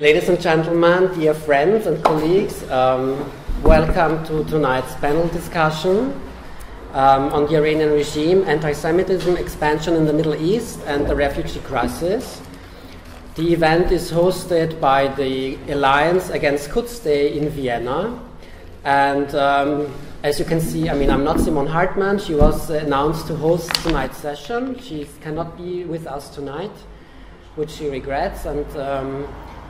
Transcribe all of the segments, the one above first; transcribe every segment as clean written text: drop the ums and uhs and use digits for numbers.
Ladies and gentlemen, dear friends and colleagues, welcome to tonight's panel discussion on the Iranian regime, anti-Semitism, expansion in the Middle East, and the refugee crisis. The event is hosted by the Alliance Against Quds Day in Vienna. And as you can see, I'm not Simone Hartmann. She was announced to host tonight's session. She cannot be with us tonight, which she regrets. And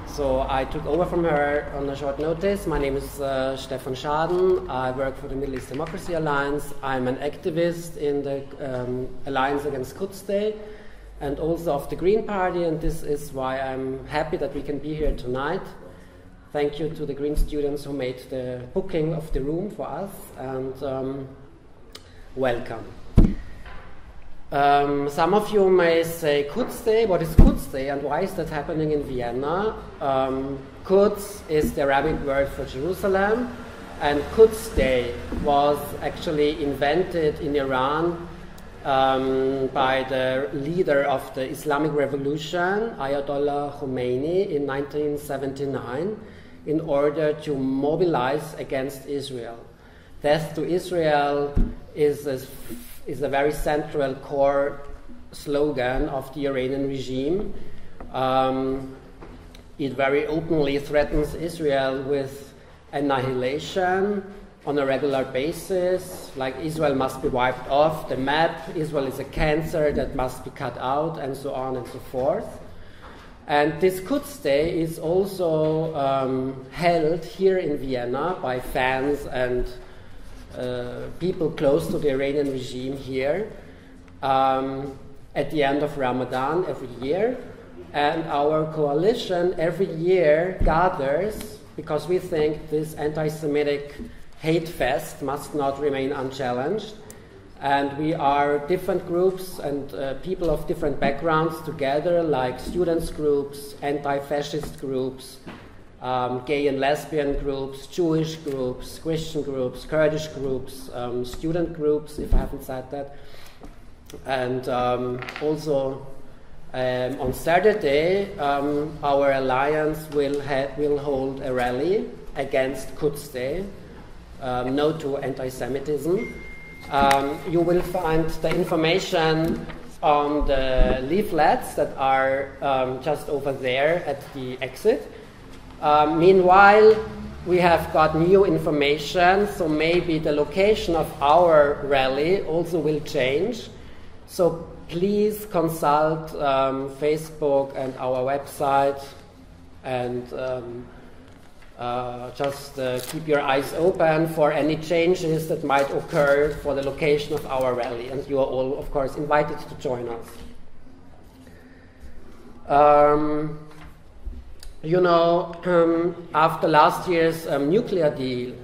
so I took over from her on a short notice. My name is Stefan Schaden. I work for the Middle East Democracy Alliance. I'm an activist in the Alliance Against Quds Day and also of the Green Party, and this is why I'm happy that we can be here tonight. Thank you to the Green students who made the booking of the room for us, and welcome. Some of you may say Quds Day. What is Quds Day and why is that happening in Vienna? Quds is the Arabic word for Jerusalem, and Quds Day was actually invented in Iran by the leader of the Islamic Revolution, Ayatollah Khomeini, in 1979 in order to mobilize against Israel. Death to Israel is a very central core slogan of the Iranian regime. It very openly threatens Israel with annihilation on a regular basis, like Israel must be wiped off the map, Israel is a cancer that must be cut out, and so on and so forth. And this Quds Day is also held here in Vienna by fans and people close to the Iranian regime here at the end of Ramadan every year. And our coalition every year gathers because we think this anti-Semitic hate fest must not remain unchallenged. And we are different groups and people of different backgrounds together, like students groups, anti-fascist groups, gay and lesbian groups, Jewish groups, Christian groups, Kurdish groups, student groups, if I haven't said that. And also on Saturday, our alliance will hold a rally against Quds Day, no to anti-Semitism. You will find the information on the leaflets that are just over there at the exit. Meanwhile, we have got new information, so maybe the location of our rally also will change. So please consult Facebook and our website, and just keep your eyes open for any changes that might occur for the location of our rally. And you are all, of course, invited to join us. After last year's nuclear deal,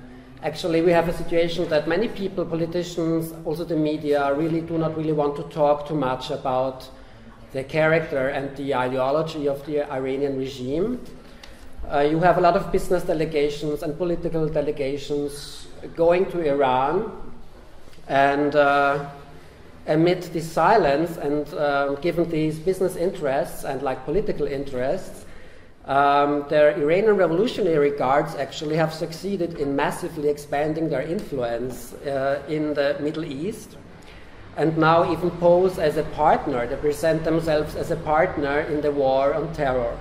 actually we have a situation that many people, politicians, also the media, really do not really want to talk too much about the character and the ideology of the Iranian regime. You have a lot of business delegations and political delegations going to Iran, and amid this silence and given these business interests and political interests, the Iranian Revolutionary Guards actually have succeeded in massively expanding their influence in the Middle East, and now even pose as a partner. They present themselves as a partner in the war on terror.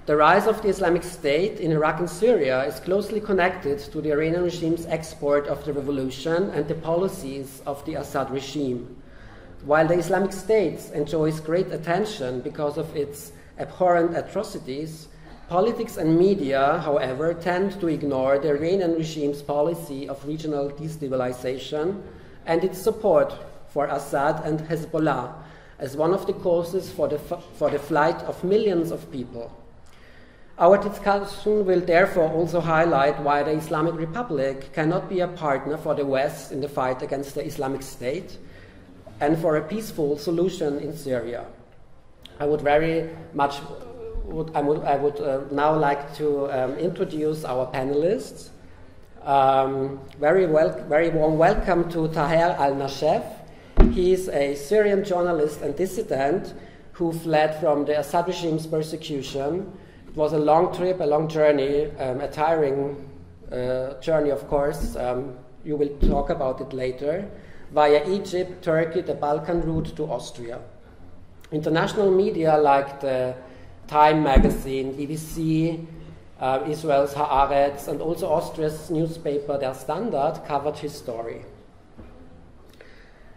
The rise of the Islamic State in Iraq and Syria is closely connected to the Iranian regime's export of the revolution and the policies of the Assad regime. While the Islamic State enjoys great attention because of its abhorrent atrocities, politics and media, however, tend to ignore the Iranian regime's policy of regional destabilization and its support for Assad and Hezbollah as one of the causes for the flight of millions of people. Our discussion will therefore also highlight why the Islamic Republic cannot be a partner for the West in the fight against the Islamic State and for a peaceful solution in Syria. I would now like to introduce our panelists. Very warm welcome to Taher Al-Nashef. He is a Syrian journalist and dissident who fled from the Assad regime's persecution It was a long trip, a long journey, a tiring journey, of course. You will talk about it later. Via Egypt, Turkey, the Balkan route to Austria. International media like the Time magazine, BBC, Israel's Haaretz, and also Austria's newspaper Der Standard covered his story.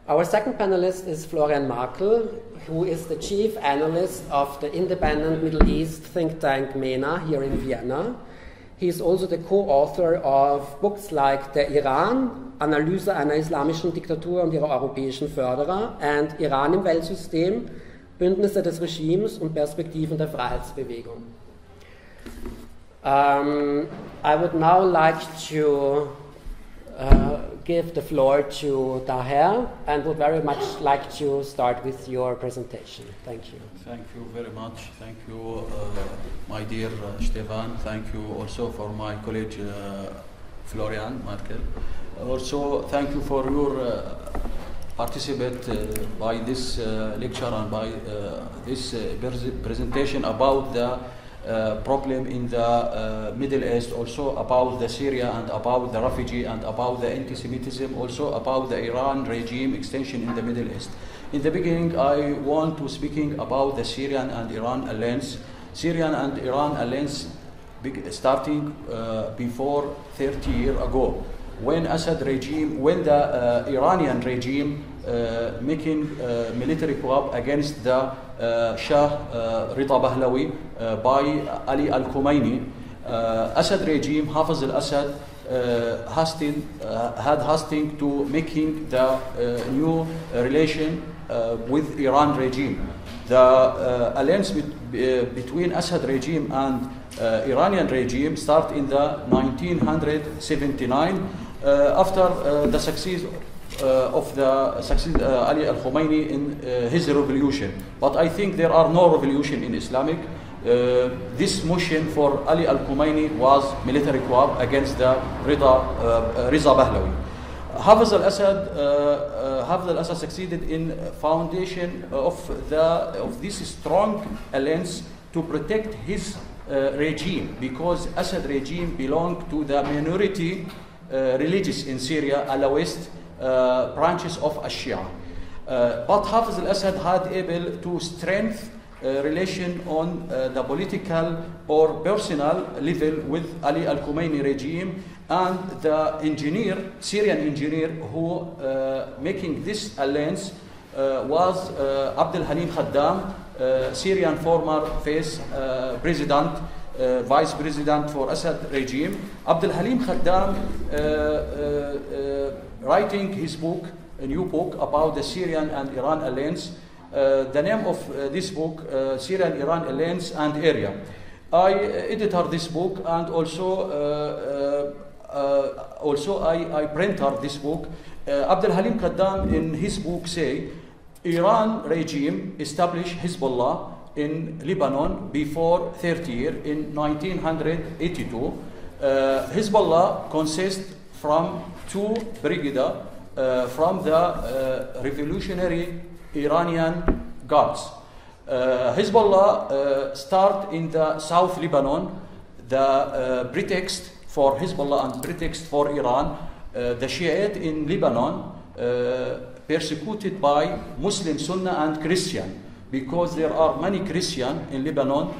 Our second panelist is Florian Markel, who is the chief analyst of the independent Middle East think tank MENA here in Vienna. He is also the co-author of books like Der Iran, Analyse einer islamischen Diktatur und ihrer europäischen Förderer, and Iran im Weltsystem, Bündnisse des Regimes und Perspektiven der Freiheitsbewegung. I would now like to give the floor to Taher and would very much like to start with your presentation. Thank you. Thank you very much. Thank you, my dear Stefan. Thank you also for my colleague Florian Markel. Also, thank you for your participate by this lecture and by this presentation about the problem in the Middle East, also about the Syria and about the refugee and about the anti-Semitism, also about the Iran regime extension in the Middle East. In the beginning, I want to speaking about the Syrian and Iran alliance. Syrian and Iran alliance starting before 30 years ago, when Assad regime, when the Iranian regime making military coup against the Shah Rida Pahlavi by Ali al-Khomeini. Assad regime, Hafez al-Assad, had hosting to making the new relation with Iran regime. The alliance between Assad regime and Iranian regime start in the 1979 after the success of the Ali al-Khomeini in his revolution. But I think there are no revolution in Islamic. This motion for Ali al-Khomeini was military coup against the Reza Pahlavi. Hafez al-Assad succeeded in foundation of this strong alliance to protect his regime, because Assad regime belonged to the minority religious in Syria, Alawist branches of Shia. But Hafez al-Assad had able to strengthen relation on the political or personal level with Ali al-Khomeini regime, and the Syrian engineer who making this alliance was Abdel Halim Khaddam, Syrian former president, vice president for Assad regime. Abdel Halim Khaddam writing his book, a new book about the Syrian and Iran alliance. The name of this book, Syrian-Iran Alliance and Area. I edited this book, and also I printed this book. Abdel Halim Khaddam in his book say, Iran regime established Hezbollah in Lebanon before 30 years in 1982. Hezbollah consists from two brigades from the revolutionary Iranian Guards. Hezbollah start in the South Lebanon. The pretext for Hezbollah and pretext for Iran, the Shiite in Lebanon persecuted by Muslim, Sunnah and Christian, because there are many Christian in Lebanon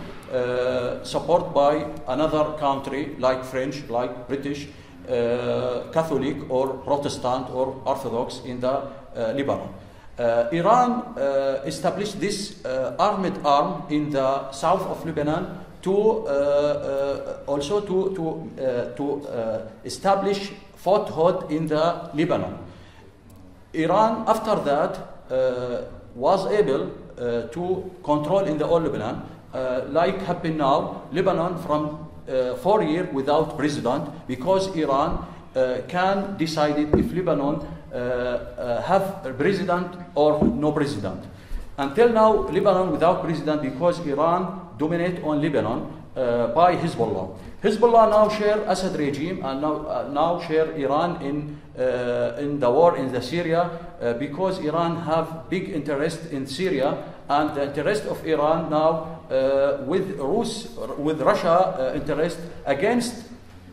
supported by another country like French, like British, Catholic or Protestant or Orthodox in the Lebanon. Iran established this armed arm in the south of Lebanon to also to establish foothold in the Lebanon. Iran after that was able to control in the whole Lebanon, like happen now, Lebanon from 4 years without president, because Iran can decide if Lebanon have a president or no president. Until now, Lebanon without president, because Iran dominate on Lebanon by Hezbollah. Hezbollah now share Assad regime and now share Iran in the war in the Syria, because Iran have big interest in Syria and the interest of Iran now with Russia interest against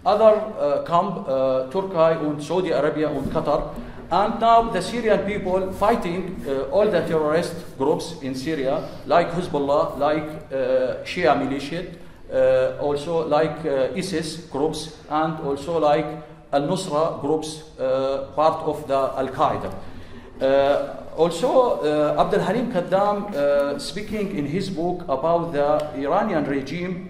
other camp, Turkey and Saudi Arabia and Qatar. And now the Syrian people fighting all the terrorist groups in Syria, like Hezbollah, like Shia militia, also like ISIS groups, and also like Al-Nusra groups, part of the Al-Qaeda. Also, Abdel Halim Kaddam, speaking in his book about the Iranian regime,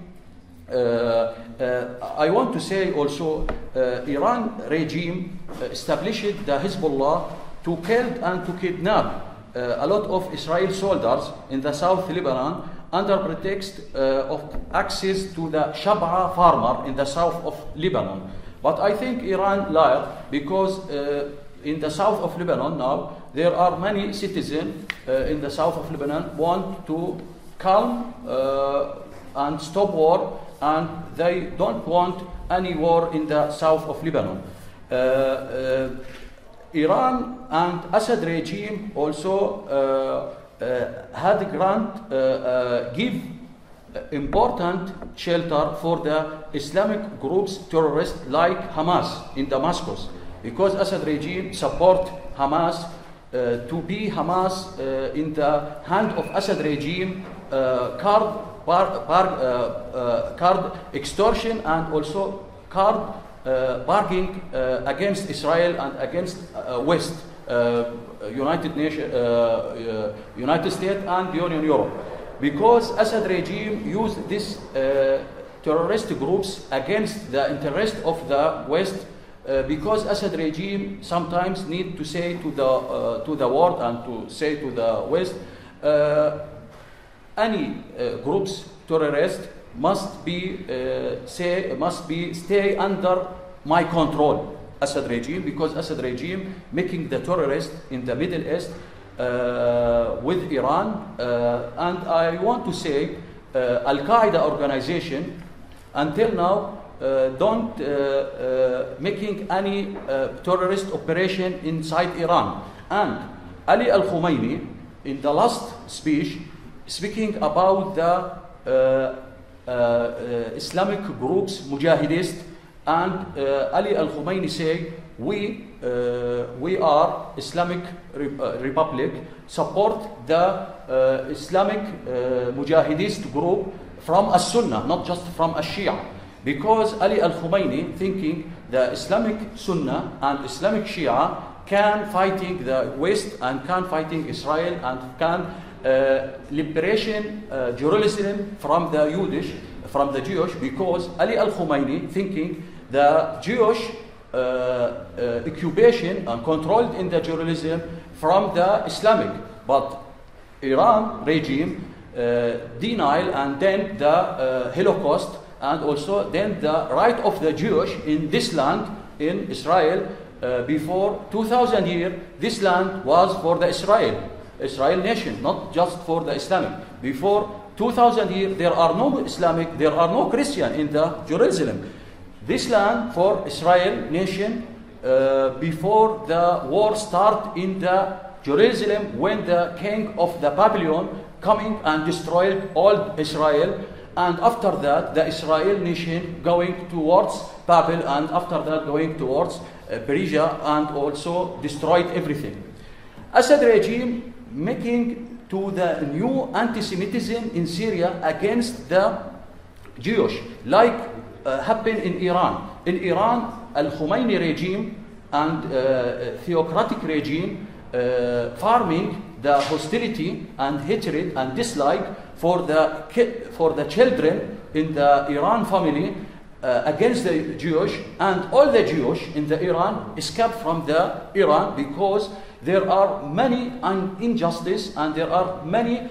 I want to say also, Iran regime established the Hezbollah to kill and to kidnap a lot of Israeli soldiers in the South Lebanon under pretext of access to the Shab'a farmer in the south of Lebanon. But I think Iran lied, because in the south of Lebanon now, there are many citizens in the south of Lebanon want to calm and stop war, and they don't want any war in the south of Lebanon. Iran and Assad regime also had give important shelter for the Islamic groups, terrorists like Hamas in Damascus, because Assad regime support Hamas to be Hamas in the hand of Assad regime, card extortion and also card bargaining against Israel and against West, United States and Union Europe, because Assad regime used these terrorist groups against the interest of the West, because Assad regime sometimes need to say to the world and to say to the West, any groups terrorist must stay under my control, Assad regime, because Assad regime making the terrorists in the Middle East with Iran, and I want to say Al-Qaeda organization until now don't making any terrorist operation inside Iran. And Ali Al-Khomeini in the last speech speaking about the Islamic groups, Mujahidist, and Ali Al-Khomeini say, we are Islamic Republic, support the Islamic Mujahidist group from As-Sunnah, not just from As-Shia. Because Ali Al-Khomeini thinking the Islamic Sunnah and Islamic Shia can fighting the West and can fighting Israel and can liberation Jerusalem from the Jewish, because Ali Al-Khomeini thinking the Jewish occupation and controlled in the Jerusalem from the Islamic, but Iran regime denial and then the Holocaust and also then the right of the Jewish in this land in Israel. Before 2000 years, this land was for the Israel nation, not just for the Islamic. Before 2000 years, there are no Islamic, there are no Christian in the Jerusalem. This land for Israel nation before the war start in the Jerusalem, when the king of the Babylon coming and destroyed all Israel, and after that the Israel nation going towards Babel, and after that going towards Persia, and also destroyed everything. Assad regime making to the new anti-Semitism in Syria against the Jewish, like happened in Iran. In Iran, Al-Khomeini regime and theocratic regime farming the hostility and hatred and dislike for the children in the Iran family against the Jewish, and all the Jewish in the Iran escaped from the Iran, because there are many injustice and there are many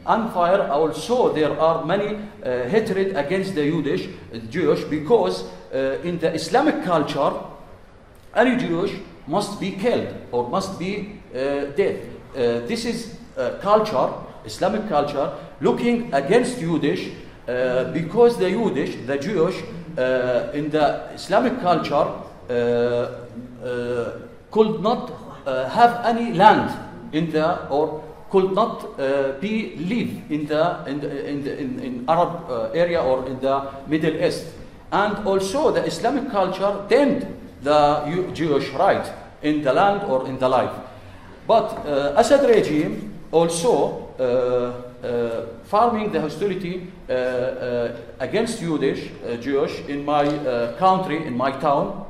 unfair. Also, there are many hatred against the Jewish, because in the Islamic culture, any Jewish must be killed or must be dead. This is culture, Islamic culture, looking against Jewish, because the Jewish in the Islamic culture could not have any land in the or could not be live in Arab area or in the Middle East. And also the Islamic culture denied the Jewish right in the land or in the life. But Assad regime also farming the hostility against Jewish in my country, in my town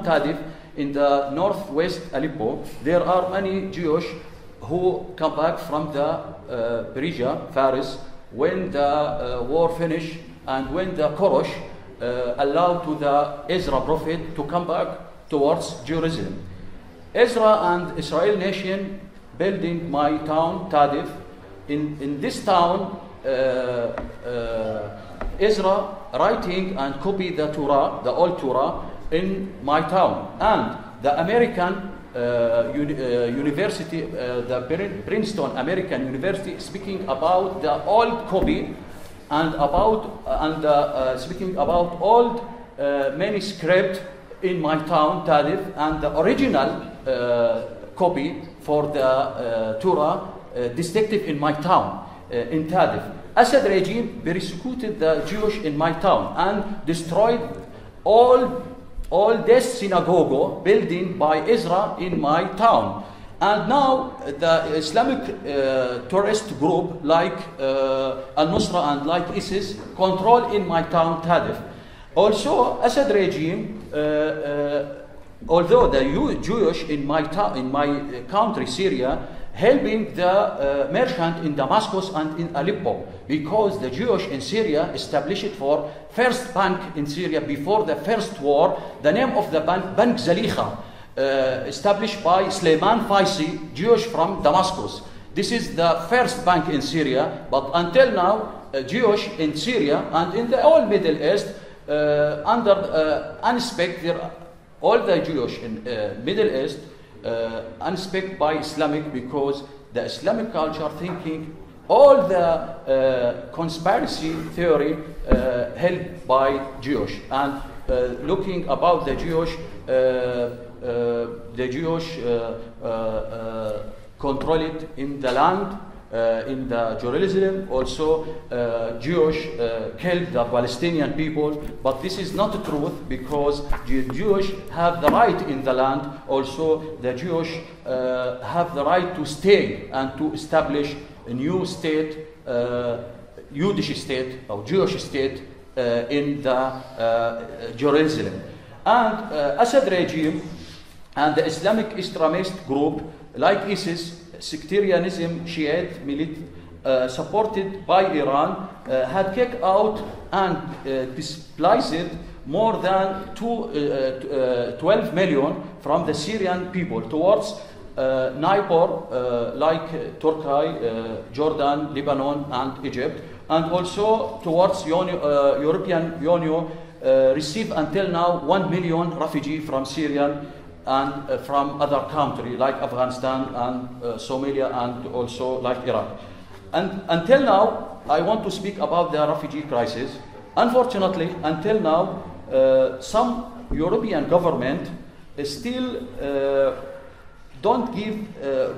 Tadif, in the northwest Aleppo. There are many Jewish who come back from the Persia, Faris, when the war finished and when the Quraysh allowed to the Ezra prophet to come back towards Jerusalem. Ezra and Israel nation building my town, Tadif. In this town, Ezra writing and copy the Torah, the old Torah, in my town. And the American university, the Princeton American University, speaking about the old copy and speaking about old manuscript in my town, Tadif, and the original copy for the Torah distinctive in my town, in Tadif. Assad regime persecuted the Jewish in my town and destroyed all this synagogue building by Ezra in my town. And now the Islamic terrorist group like Al-Nusra and like ISIS control in my town, Tadif. Also, Assad regime, although the Jewish in my country, Syria, helping the merchant in Damascus and in Aleppo, because the Jewish in Syria established for first bank in Syria before the first war. The name of the bank Zalikha, established by Suleiman Faisi, Jewish from Damascus. This is the first bank in Syria, but until now, Jewish in Syria and in the whole Middle East under unspec, all the Jewish in Middle East unspec by Islamic, because the Islamic culture thinking all the conspiracy theory held by Jewish and looking about the Jewish control it in the land, in the Jerusalem. Also Jewish killed the Palestinian people, but this is not the truth, because the Jewish have the right in the land. Also the Jewish have the right to stay and to establish a new state, Jewish state or Jewish state in the Jerusalem. And Assad regime and the Islamic extremist group like ISIS, sectarianism, Shiite, supported by Iran, had kicked out and displaced more than 12 million from the Syrian people towards neighbor like Turkey, Jordan, Lebanon, and Egypt, and also towards European Union, received until now 1 million refugees from Syria and from other countries like Afghanistan and Somalia and also like Iraq. And until now, I want to speak about the refugee crisis. Unfortunately, until now, some European government still don't give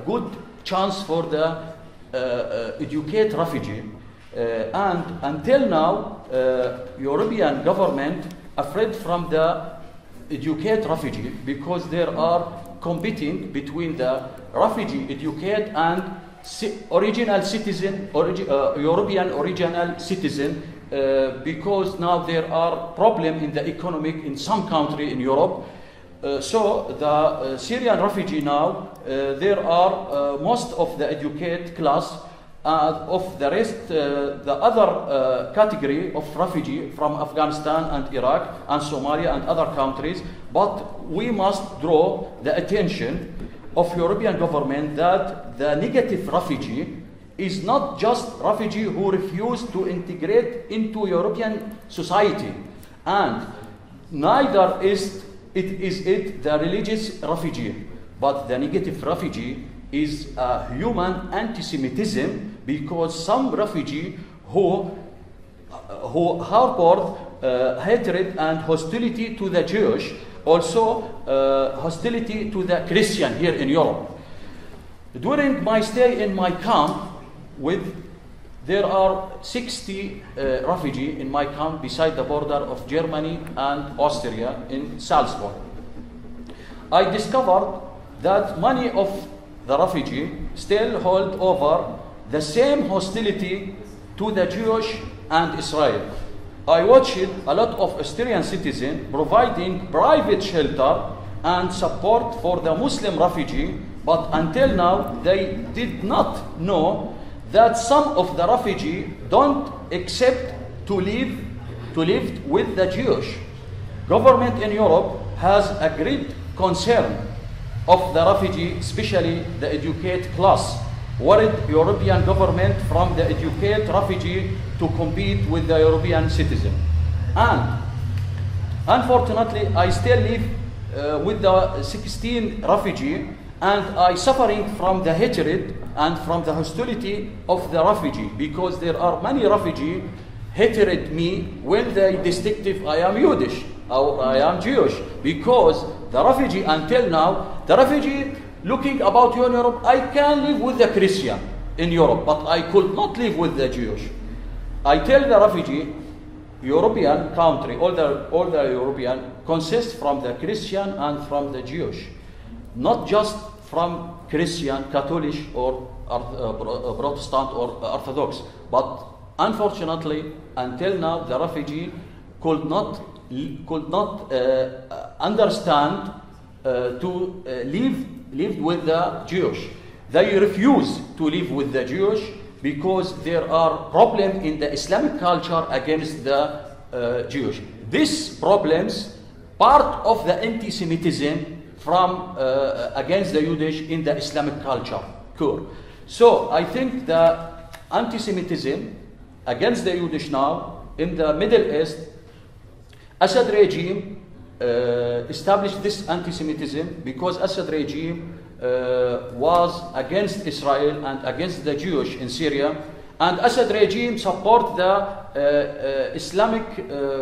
good chance for the educate refugee. And until now, European government afraid from the educate refugee, because there are competing between the refugee educate and original citizen, European original citizen, because now there are problems in the economic in some country in Europe. So the Syrian refugee now, there are most of the educate class. Of the rest, the other category of refugee from Afghanistan and Iraq and Somalia and other countries, but we must draw the attention of European government that the negative refugee is not just refugee who refuse to integrate into European society, and neither is it the religious refugee, but the negative refugee is a human anti-Semitism, because some refugee who harbored hatred and hostility to the Jewish, also hostility to the Christian here in Europe. During my stay in my camp, there are 60 refugees in my camp beside the border of Germany and Austria in Salzburg. I discovered that many of the refugees still hold over the same hostility to the Jewish and Israel. I watched a lot of Austrian citizens providing private shelter and support for the Muslim refugee, but until now they did not know that some of the refugees don't accept to live with the Jewish. Government in Europe has a great concern of the refugee, especially the educated class, worried European government from the educated refugee to compete with the European citizen. And unfortunately, I still live with the 16 refugees, and I suffering from the hatred and from the hostility of the refugee, because there are many refugees hated me when they distinctive I am Yiddish or I am Jewish, because the refugee until now, the refugee looking about you in Europe, I can live with the Christian in Europe, but I could not live with the Jewish. I tell the refugee, European country, all the European consists from the Christian and from the Jewish, not just from Christian, Catholic or Protestant or Orthodox. But unfortunately, until now, the refugee could not understand to live with the Jewish. They refuse to live with the Jewish because there are problems in the Islamic culture against the Jewish. These problems, part of the anti-Semitism from against the Yiddish in the Islamic culture. Cool. So I think the anti-Semitism against the Yiddish now in the Middle East, Assad regime established this anti-Semitism because Assad regime was against Israel and against the Jewish in Syria, and Assad regime support the Islamic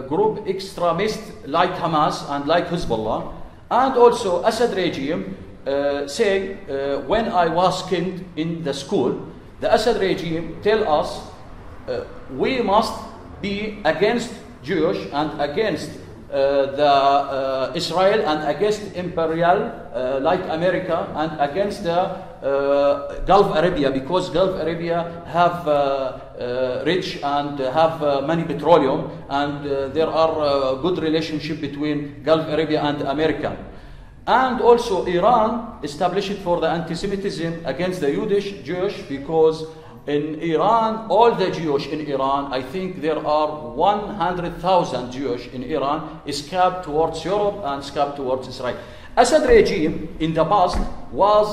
group extremists like Hamas and like Hezbollah. And also Assad regime say when I was killed in the school, the Assad regime tell us we must be against Jewish and against the Israel and against imperial like America and against the Gulf Arabia, because Gulf Arabia have rich and have many petroleum, and there are good relationship between Gulf Arabia and America. And also Iran established for the anti-Semitism against the Jewish, because in Iran, all the Jewish in Iran, I think there are 100,000 Jewish in Iran, escaped towards Europe and escaped towards Israel. Assad regime in the past was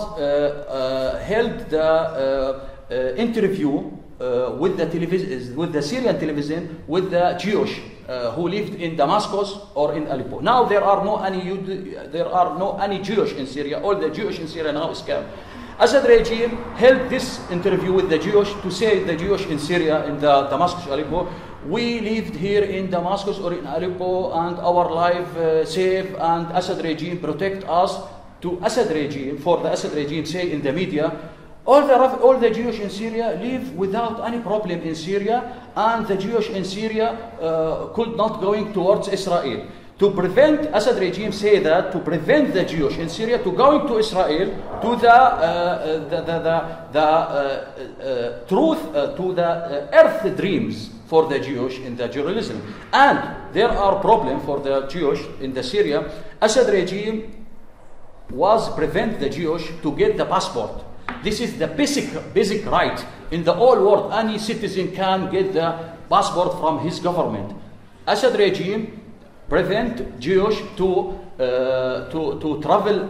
held the interview with the television, with the Syrian television, with the Jewish who lived in Damascus or in Aleppo. Now there are no any Jewish in Syria. All the Jewish in Syria now escaped. Assad regime held this interview with the Jewish to say the Jewish in Syria, in the Damascus, Aleppo, we lived here in Damascus or in Aleppo and our life safe, and Assad regime protect us. To Assad regime, for the Assad regime say in the media, all the Jewish in Syria live without any problem in Syria, and the Jewish in Syria could not going towards Israel. To prevent, Assad regime say that, to prevent the Jewish in Syria to going to Israel, to the truth, to the earth dreams for the Jewish in the Jerusalem. And there are problems for the Jewish in the Syria. Assad regime was prevent the Jewish to get the passport. This is the basic right in the whole world. Any citizen can get the passport from his government. Assad regime prevent Jewish to travel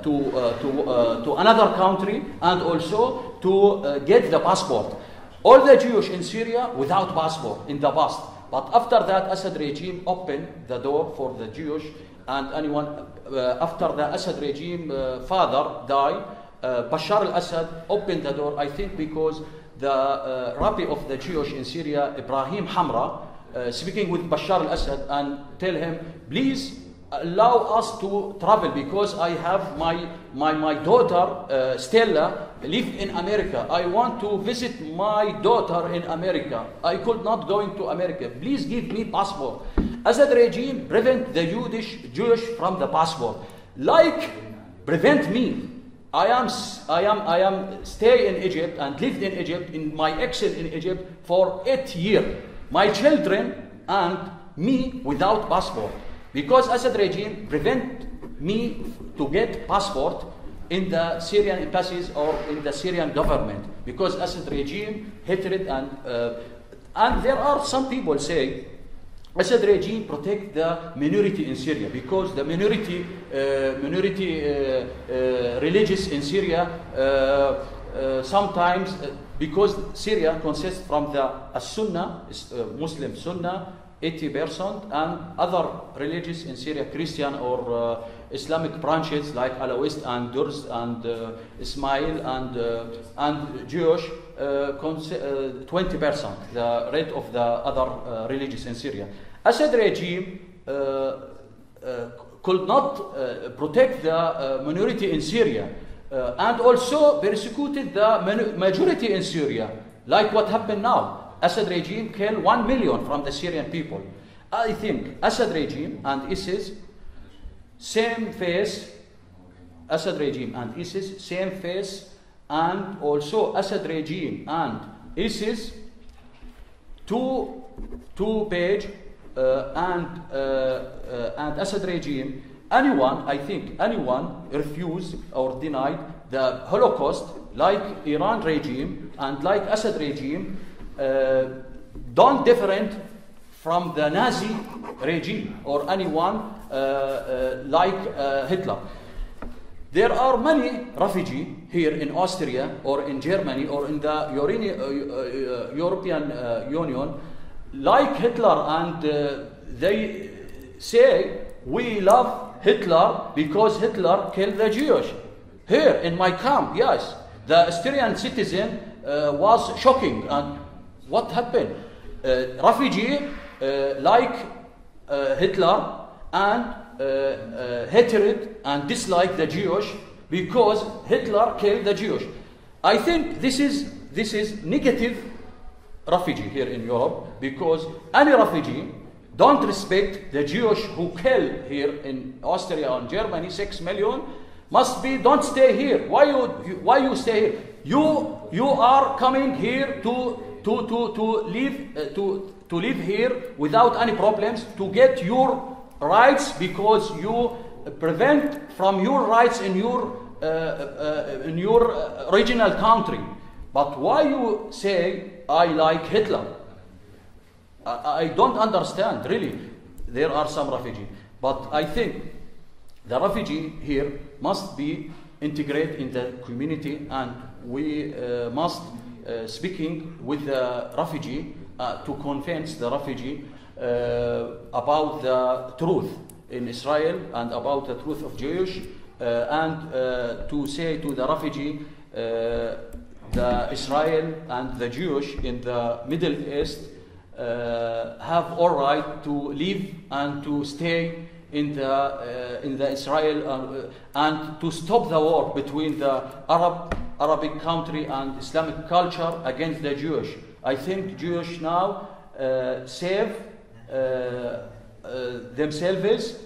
to another country and also to get the passport. All the Jewish in Syria without passport in the past, but after that Assad regime opened the door for the Jewish and anyone. After the Assad regime father died, Bashar al-Assad opened the door. I think because the rabbi of the Jewish in Syria, Ibrahim Hamra, speaking with Bashar al-Assad and tell him, please allow us to travel, because I have my daughter Stella live in America. I want to visit my daughter in America. I could not go into America. Please give me passport. Assad regime prevent the Jewish from the passport. Like prevent me. I am stay in Egypt and lived in Egypt in my exile in Egypt for 8 years. My children and me without passport, because Assad regime prevent me to get passport in the Syrian embassies or in the Syrian government, because Assad regime hatred and there are some people say Assad regime protect the minority in Syria, because the minority religious in Syria sometimes because Syria consists from the Sunnah, Muslim Sunnah 80%, and other religions in Syria, Christian or Islamic branches like Alawist and Druze and Ismail and Jewish 20%, the rate of the other religions in Syria. Assad regime could not protect the minority in Syria and also persecuted the majority in Syria, like what happened now. Assad regime killed 1 million from the Syrian people. I think Assad regime and ISIS same face. Assad regime and ISIS same face, and also Assad regime and ISIS two page and Assad regime. Anyone refused or denied the Holocaust, like Iran regime and like Assad regime, don't different from the Nazi regime or anyone like Hitler. There are many refugees here in Austria or in Germany or in the European Union like Hitler, and they say we love Hitler because Hitler killed the Jews. Here in my camp, yes, the Austrian citizen was shocking. And what happened? Refugee like Hitler and hatred and dislike the Jewish because Hitler killed the Jewish. I think this is negative refugee here in Europe, because any refugee don't respect the Jewish who killed here in Austria and Germany 6 million. Must be don't stay here. Why you stay here? You are coming here to live here without any problems, to get your rights, because you prevent from your rights in your original country. But why you say I like Hitler? I don't understand, really. There are some refugees, but I think the refugee here must be integrated in the community, and we must speaking with the refugee to convince the refugee about the truth in Israel and about the truth of Jewish, and to say to the refugee the Israel and the Jewish in the Middle East have all right to live and to stay in the Israel and to stop the war between the Arabic country and Islamic culture against the Jewish. I think Jewish now save themselves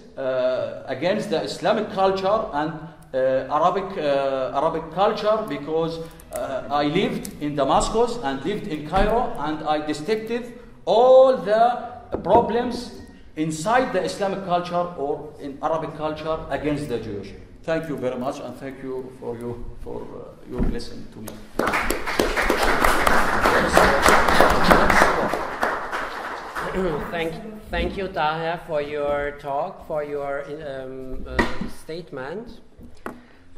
against the Islamic culture and Arabic culture, because I lived in Damascus and lived in Cairo, and I detected all the problems inside the Islamic culture or in Arabic culture against the Jewish. Thank you very much, and thank you for your listening to me. Thank you, Taher, for your talk, for your statement.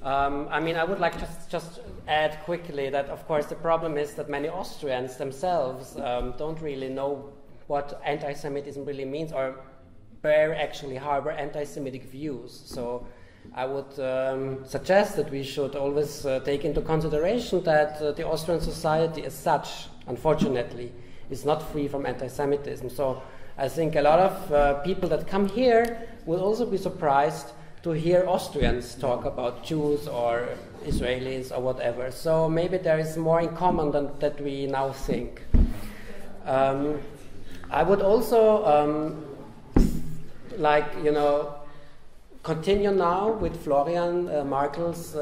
I mean, I would like to just add quickly that, of course, the problem is that many Austrians themselves don't really know what anti-Semitism really means, or actually harbor anti-Semitic views. So I would suggest that we should always take into consideration that the Austrian society as such, unfortunately, is not free from anti-Semitism. So I think a lot of people that come here will also be surprised to hear Austrians talk about Jews or Israelis or whatever. So maybe there is more in common than that we now think. I would also continue now with Florian Markel's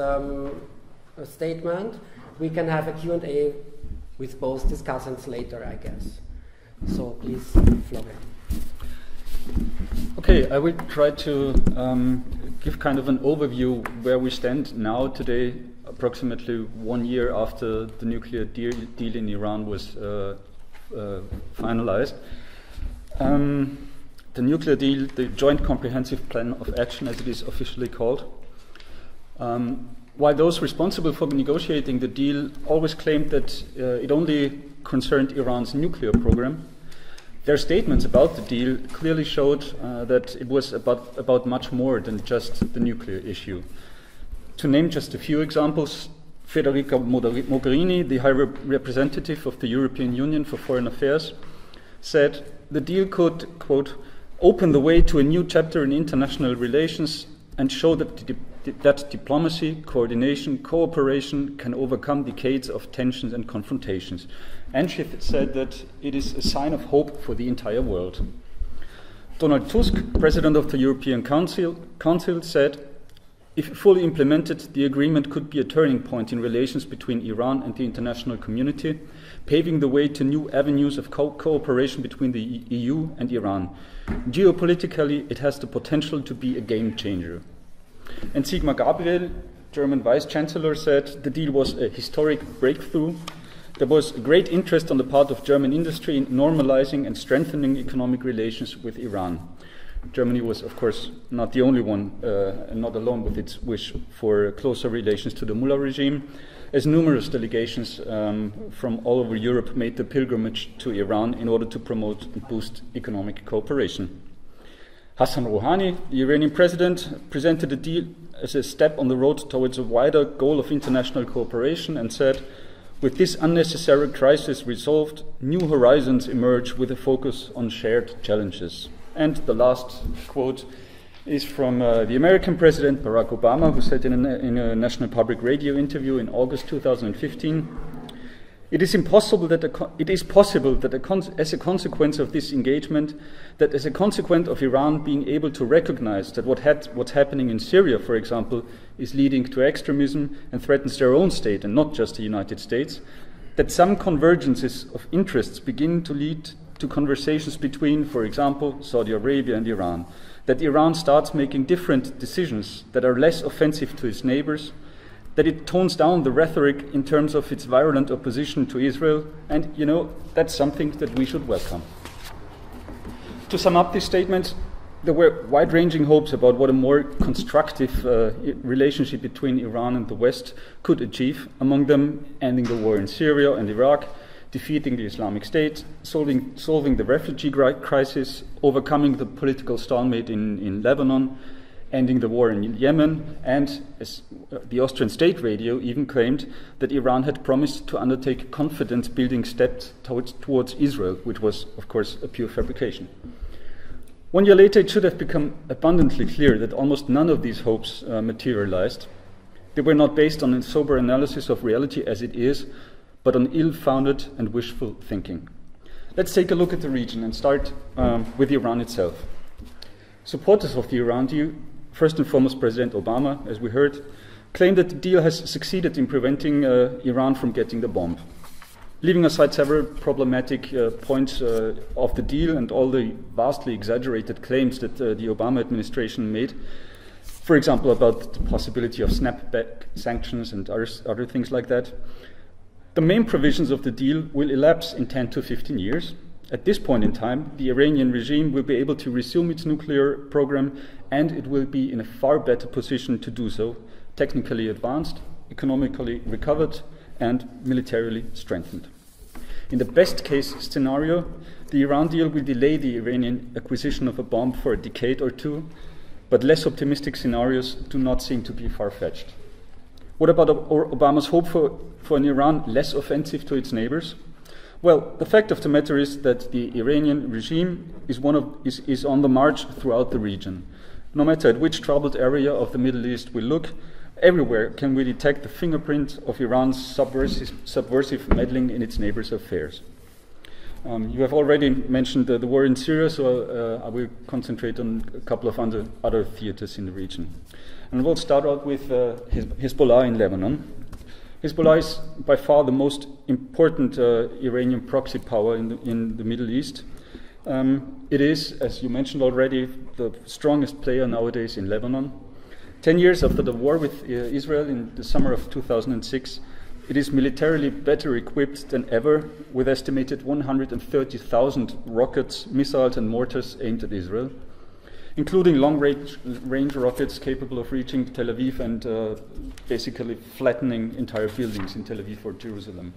statement. We can have a Q&A with both discussants later, I guess. So please, Florian. Okay, I will try to give kind of an overview where we stand now today, approximately 1 year after the nuclear deal in Iran was finalized. The nuclear deal, the Joint Comprehensive Plan of Action, as it is officially called. While those responsible for negotiating the deal always claimed that it only concerned Iran's nuclear program, their statements about the deal clearly showed that it was about much more than just the nuclear issue. To name just a few examples, Federica Mogherini, the High Representative of the European Union for Foreign Affairs, said the deal could, quote, open the way to a new chapter in international relations and show that diplomacy, coordination, cooperation can overcome decades of tensions and confrontations. And she said that it is a sign of hope for the entire world. Donald Tusk, President of the European Council said, if fully implemented, the agreement could be a turning point in relations between Iran and the international community, paving the way to new avenues of cooperation between the EU and Iran. Geopolitically, it has the potential to be a game changer. And Sigmar Gabriel, German Vice Chancellor, said the deal was a historic breakthrough. There was great interest on the part of German industry in normalizing and strengthening economic relations with Iran. Germany was, of course, not the only one, and not alone with its wish for closer relations to the Mullah regime, as numerous delegations from all over Europe made the pilgrimage to Iran in order to promote and boost economic cooperation. Hassan Rouhani, the Iranian president, presented the deal as a step on the road towards a wider goal of international cooperation and said, with this unnecessary crisis resolved, new horizons emerge with a focus on shared challenges. And the last quote is from the American President Barack Obama, who said in a National Public Radio interview in August 2015, it is possible that as a consequence of this engagement, that as a consequence of Iran being able to recognize that what's happening in Syria, for example, is leading to extremism and threatens their own state and not just the United States, that some convergences of interests begin to lead to conversations between, for example, Saudi Arabia and Iran, that Iran starts making different decisions that are less offensive to its neighbors, that it tones down the rhetoric in terms of its virulent opposition to Israel, and, that's something that we should welcome. To sum up this statement, there were wide-ranging hopes about what a more constructive relationship between Iran and the West could achieve, among them ending the war in Syria and Iraq, defeating the Islamic State, solving the refugee crisis, overcoming the political stalemate in Lebanon, ending the war in Yemen, and, as the Austrian State Radio even claimed, that Iran had promised to undertake confidence-building steps towards Israel, which was, of course, a pure fabrication. 1 year later, it should have become abundantly clear that almost none of these hopes materialized. They were not based on a sober analysis of reality as it is, but on ill-founded and wishful thinking. Let's take a look at the region and start with Iran itself. Supporters of the Iran deal, first and foremost President Obama, as we heard, claimed that the deal has succeeded in preventing Iran from getting the bomb. Leaving aside several problematic points of the deal and all the vastly exaggerated claims that the Obama administration made, for example, about the possibility of snapback sanctions and other things like that, the main provisions of the deal will elapse in 10 to 15 years. At this point in time, the Iranian regime will be able to resume its nuclear program, and it will be in a far better position to do so, technically advanced, economically recovered, and militarily strengthened. In the best case scenario, the Iran deal will delay the Iranian acquisition of a bomb for a decade or two, but less optimistic scenarios do not seem to be far-fetched. What about Obama's hope for an Iran less offensive to its neighbors? Well, the fact of the matter is that the Iranian regime is on the march throughout the region. No matter at which troubled area of the Middle East we look, everywhere can we detect the fingerprint of Iran's subversive meddling in its neighbors' affairs. You have already mentioned the war in Syria, so I will concentrate on a couple of other theaters in the region. And we'll start out with Hezbollah in Lebanon. Hezbollah is by far the most important Iranian proxy power in the Middle East. It is, as you mentioned already, the strongest player nowadays in Lebanon. 10 years after the war with Israel in the summer of 2006, it is militarily better equipped than ever, with estimated 130,000 rockets, missiles and mortars aimed at Israel, including long-range rockets capable of reaching Tel Aviv and basically flattening entire buildings in Tel Aviv or Jerusalem.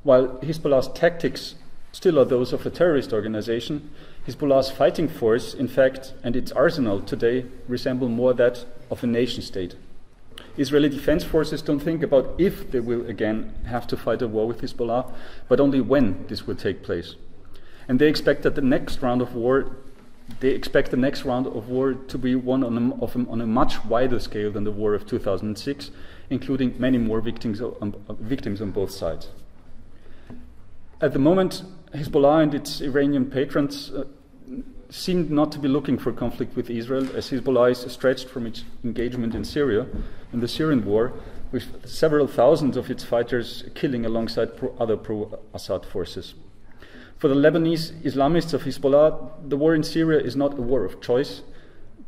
While Hezbollah's tactics still are those of a terrorist organization, Hezbollah's fighting force, in fact, and its arsenal today resemble more that of a nation-state. Israeli defense forces don't think about if they will again have to fight a war with Hezbollah, but only when this will take place. And they expect that the next round of war to be one on a much wider scale than the war of 2006, including many more victims on both sides. At the moment, Hezbollah and its Iranian patrons seem not to be looking for conflict with Israel, as Hezbollah is stretched from its engagement in Syria, in the Syrian war, with several thousand of its fighters killing alongside other pro-Assad forces. For the Lebanese Islamists of Hezbollah, the war in Syria is not a war of choice,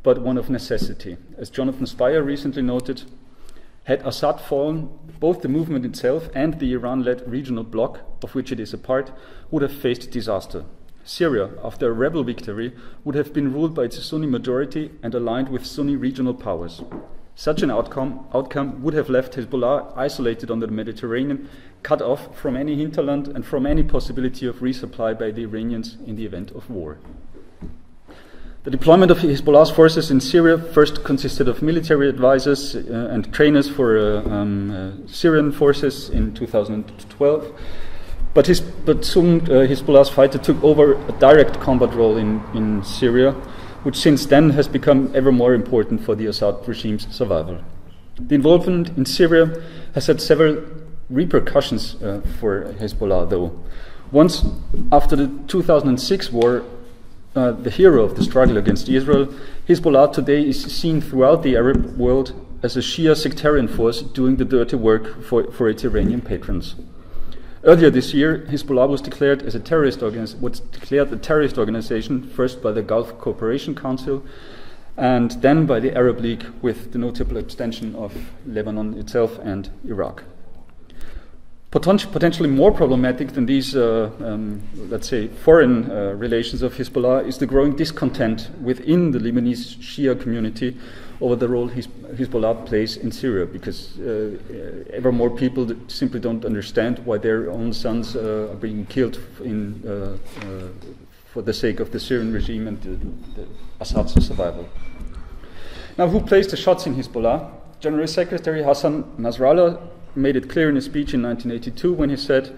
but one of necessity. As Jonathan Spyer recently noted, had Assad fallen, both the movement itself and the Iran-led regional bloc, of which it is a part, would have faced disaster. Syria, after a rebel victory, would have been ruled by its Sunni majority and aligned with Sunni regional powers. Such an outcome would have left Hezbollah isolated on the Mediterranean, cut off from any hinterland and from any possibility of resupply by the Iranians in the event of war. The deployment of Hezbollah's forces in Syria first consisted of military advisors and trainers for Syrian forces in 2012. But soon Hezbollah's fighter took over a direct combat role in Syria, which since then has become ever more important for the Assad regime's survival. The involvement in Syria has had several repercussions for Hezbollah, though. Once, after the 2006 war, the hero of the struggle against Israel, Hezbollah today is seen throughout the Arab world as a Shia sectarian force doing the dirty work for its Iranian patrons. Earlier this year, Hezbollah was declared a terrorist organization, first by the Gulf Cooperation Council and then by the Arab League, with the notable abstention of Lebanon itself and Iraq. Potentially more problematic than these, let's say, foreign relations of Hezbollah is the growing discontent within the Lebanese Shia community over the role Hezbollah plays in Syria, because ever more people simply don't understand why their own sons are being killed for the sake of the Syrian regime and the Assad's survival. Now, who plays the shots in Hezbollah? General Secretary Hassan Nasrallah made it clear in a speech in 1982 when he said,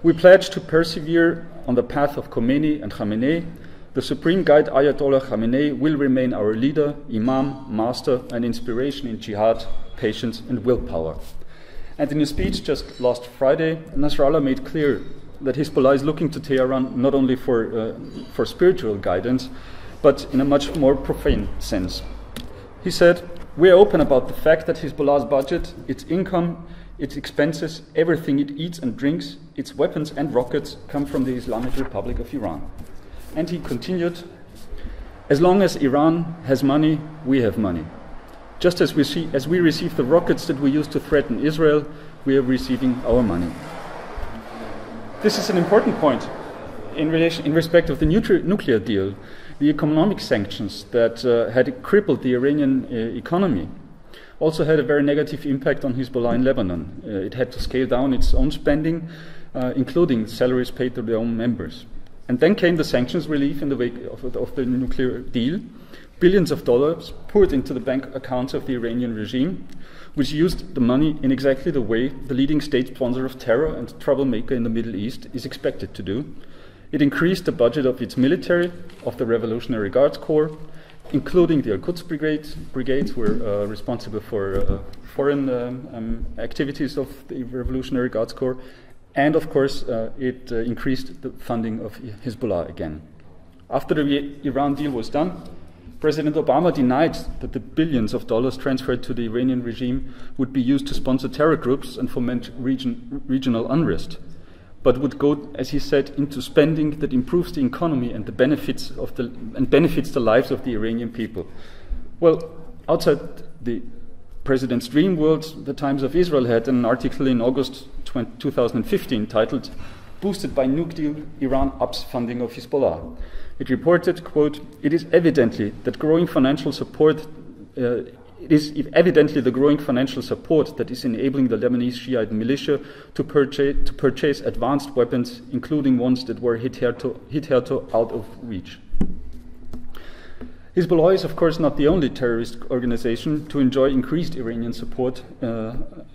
"We pledge to persevere on the path of Khomeini and Khamenei. The supreme guide Ayatollah Khamenei will remain our leader, imam, master, and inspiration in jihad, patience, and willpower." And in a speech just last Friday, Nasrallah made clear that Hezbollah is looking to Tehran not only for spiritual guidance, but in a much more profane sense. He said, "We are open about the fact that Hezbollah's budget, its income, its expenses, everything it eats and drinks, its weapons and rockets come from the Islamic Republic of Iran." And he continued, "As long as Iran has money, we have money. Just as we receive the rockets that we use to threaten Israel, we are receiving our money." This is an important point in respect of the nuclear deal. The economic sanctions that had crippled the Iranian economy also had a very negative impact on Hezbollah in Lebanon. It had to scale down its own spending, including salaries paid to their own members. And then came the sanctions relief in the wake of the nuclear deal. Billions of dollars poured into the bank accounts of the Iranian regime, which used the money in exactly the way the leading state sponsor of terror and troublemaker in the Middle East is expected to do. It increased the budget of its military, of the Revolutionary Guards Corps, including the Al-Quds brigades were responsible for foreign activities of the Revolutionary Guards Corps, and of course it increased the funding of Hezbollah again. After the Iran deal was done, President Obama denied that the billions of dollars transferred to the Iranian regime would be used to sponsor terror groups and foment regional unrest, but would go, as he said, into spending that improves the economy and benefits the lives of the Iranian people. Well, outside the president's dream world, the Times of Israel had an article in August 2015 titled, "Boosted by Nuke Deal, Iran Ups Funding of Hezbollah." It reported, quote, "It is evidently that growing financial support It is evidently the growing financial support that is enabling the Lebanese Shiite militia to purchase advanced weapons, including ones that were hitherto out of reach." Hezbollah is, of course, not the only terrorist organization to enjoy increased Iranian support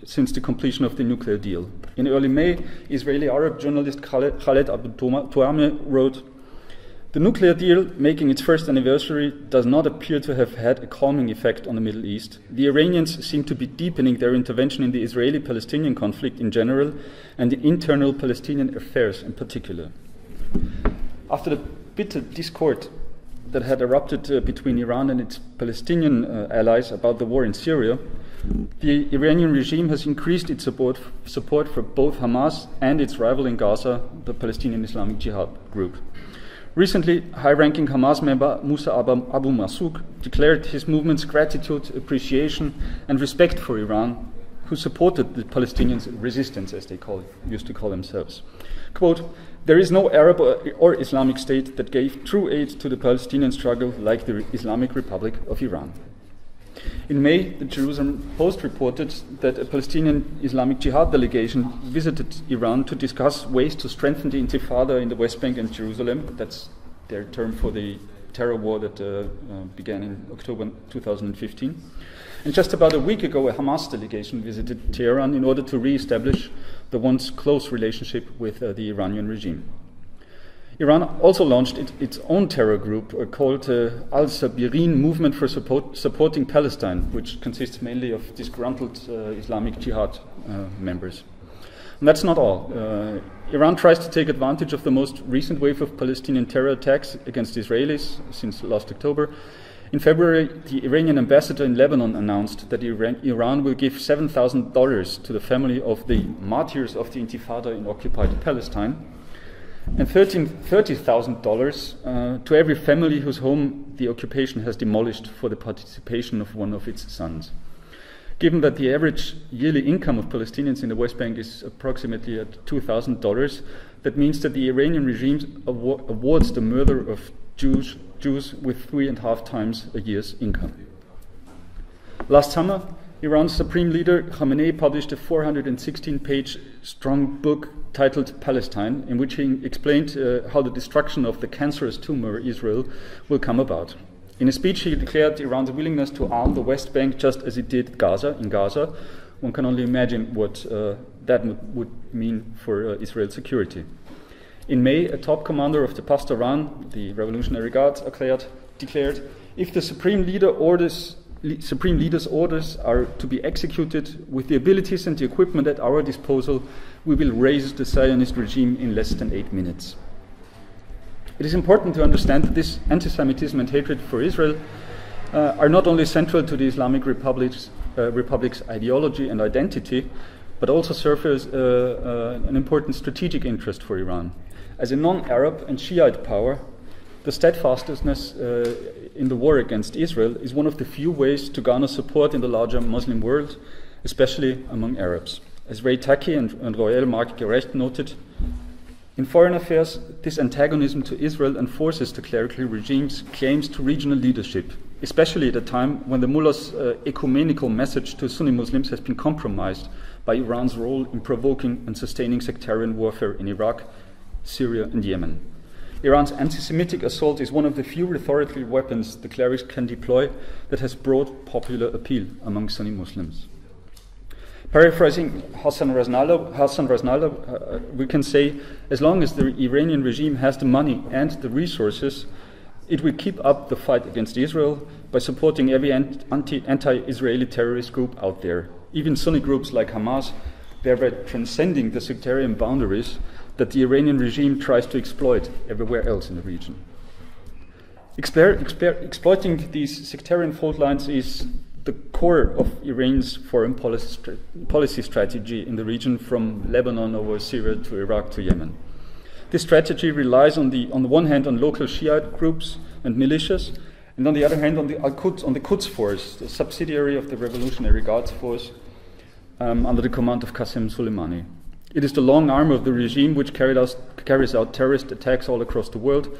since the completion of the nuclear deal. In early May, Israeli Arab journalist Khaled Abu Tuame wrote, "The nuclear deal, making its first anniversary, does not appear to have had a calming effect on the Middle East. The Iranians seem to be deepening their intervention in the Israeli-Palestinian conflict in general and in internal Palestinian affairs in particular." After the bitter discord that had erupted between Iran and its Palestinian allies about the war in Syria, the Iranian regime has increased its support for both Hamas and its rival in Gaza, the Palestinian Islamic Jihad group. Recently, high-ranking Hamas member Musa Abu Massouk declared his movement's gratitude, appreciation, and respect for Iran, who supported the Palestinians' resistance, as they used to call themselves. Quote, "There is no Arab or Islamic state that gave true aid to the Palestinian struggle like the Islamic Republic of Iran." In May, the Jerusalem Post reported that a Palestinian Islamic Jihad delegation visited Iran to discuss ways to strengthen the Intifada in the West Bank and Jerusalem. That's their term for the terror war that began in October 2015. And just about a week ago, a Hamas delegation visited Tehran in order to re-establish the once close relationship with the Iranian regime. Iran also launched its own terror group called Al-Sabirin Movement for Supporting Palestine, which consists mainly of disgruntled Islamic Jihad members. And that's not all. Iran tries to take advantage of the most recent wave of Palestinian terror attacks against Israelis since last October. In February, the Iranian ambassador in Lebanon announced that Iran will give $7,000 to the family of the martyrs of the Intifada in occupied Palestine, and $30,000 to every family whose home the occupation has demolished for the participation of one of its sons. Given that the average yearly income of Palestinians in the West Bank is approximately at $2,000, that means that the Iranian regime awards the murder of Jews with 3.5 times a year's income. Last summer, Iran's supreme leader Khamenei published a 416-page strong book titled Palestine, in which he explained how the destruction of the cancerous tumor Israel will come about. In a speech, he declared Iran's willingness to arm the West Bank just as it did in Gaza. One can only imagine what that would mean for Israel's security. In May, a top commander of the Pastaran, the Revolutionary Guards, declared, "If the Supreme Leader's orders are to be executed with the abilities and the equipment at our disposal, we will raise the Zionist regime in less than 8 minutes." It is important to understand that this anti-Semitism and hatred for Israel are not only central to the Islamic Republic's ideology and identity, but also serve as an important strategic interest for Iran. As a non-Arab and Shiite power, the steadfastness in the war against Israel is one of the few ways to garner support in the larger Muslim world, especially among Arabs. As Ray Taki and Royal Mark Gerecht noted, in foreign affairs, this antagonism to Israel enforces the clerical regime's claims to regional leadership, especially at a time when the mullah's ecumenical message to Sunni Muslims has been compromised by Iran's role in provoking and sustaining sectarian warfare in Iraq, Syria, and Yemen. Iran's anti-Semitic assault is one of the few rhetorical weapons the clerics can deploy that has broad popular appeal among Sunni Muslims. Paraphrasing Hassan Nasrallah, we can say, as long as the Iranian regime has the money and the resources, it will keep up the fight against Israel by supporting every anti-Israeli terrorist group out there, even Sunni groups like Hamas, thereby transcending the sectarian boundaries that the Iranian regime tries to exploit everywhere else in the region. Exploiting these sectarian fault lines is the core of Iran's foreign policy strategy in the region, from Lebanon over Syria to Iraq to Yemen. This strategy relies on the one hand on local Shiite groups and militias, and on the other hand on the Quds Force, the subsidiary of the Revolutionary Guards Force, under the command of Qasem Soleimani. It is the long arm of the regime which carries out terrorist attacks all across the world,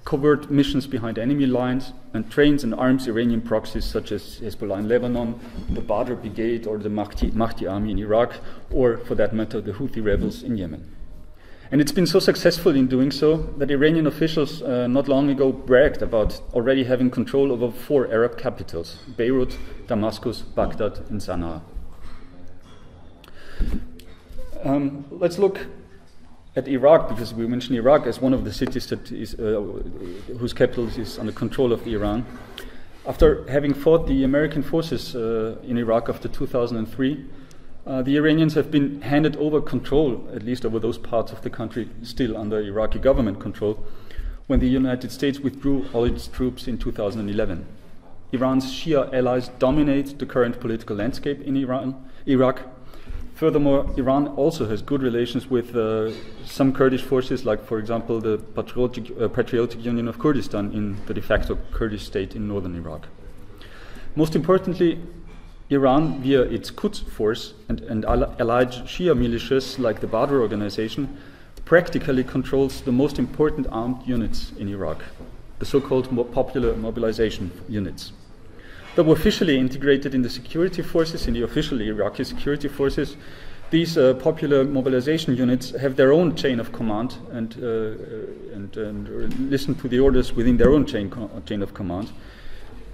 covert missions behind enemy lines, and trains and arms Iranian proxies such as Hezbollah in Lebanon, the Badr Brigade, or the Mahdi Army in Iraq, or for that matter the Houthi rebels in Yemen. And it's been so successful in doing so that Iranian officials not long ago bragged about already having control over 4 Arab capitals: Beirut, Damascus, Baghdad, and Sana'a. Let's look at Iraq, because we mentioned Iraq as one of the cities that is, whose capital is under control of Iran. After having fought the American forces in Iraq after 2003, the Iranians have been handed over control, at least over those parts of the country still under Iraqi government control, when the United States withdrew all its troops in 2011. Iran's Shia allies dominate the current political landscape in Iraq. Furthermore, Iran also has good relations with some Kurdish forces, like, for example, the Patriotic Union of Kurdistan in the de facto Kurdish state in northern Iraq. Most importantly, Iran, via its Quds Force and allied Shia militias like the Badr organization, practically controls the most important armed units in Iraq, the so-called popular mobilization units. Though officially integrated in the security forces, in the official Iraqi security forces, these popular mobilization units have their own chain of command and listen to the orders within their own chain of command.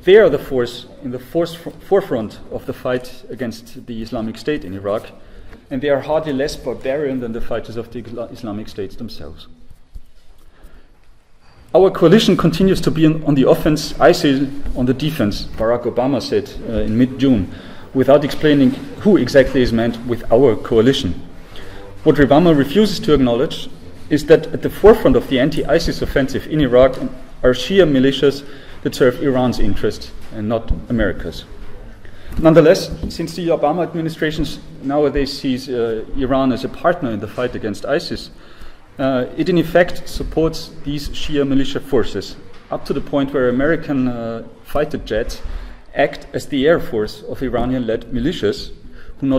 They are the force in the forefront of the fight against the Islamic State in Iraq, and they are hardly less barbarian than the fighters of the Islamic States themselves. Our coalition continues to be on the offense, ISIL on the defense, Barack Obama said in mid-June, without explaining who exactly is meant with our coalition. What Obama refuses to acknowledge is that at the forefront of the anti-ISIS offensive in Iraq are Shia militias that serve Iran's interest and not America's. Nonetheless, since the Obama administration nowadays sees Iran as a partner in the fight against ISIS, it in effect supports these Shia militia forces, up to the point where American fighter jets act as the air force of Iranian-led militias who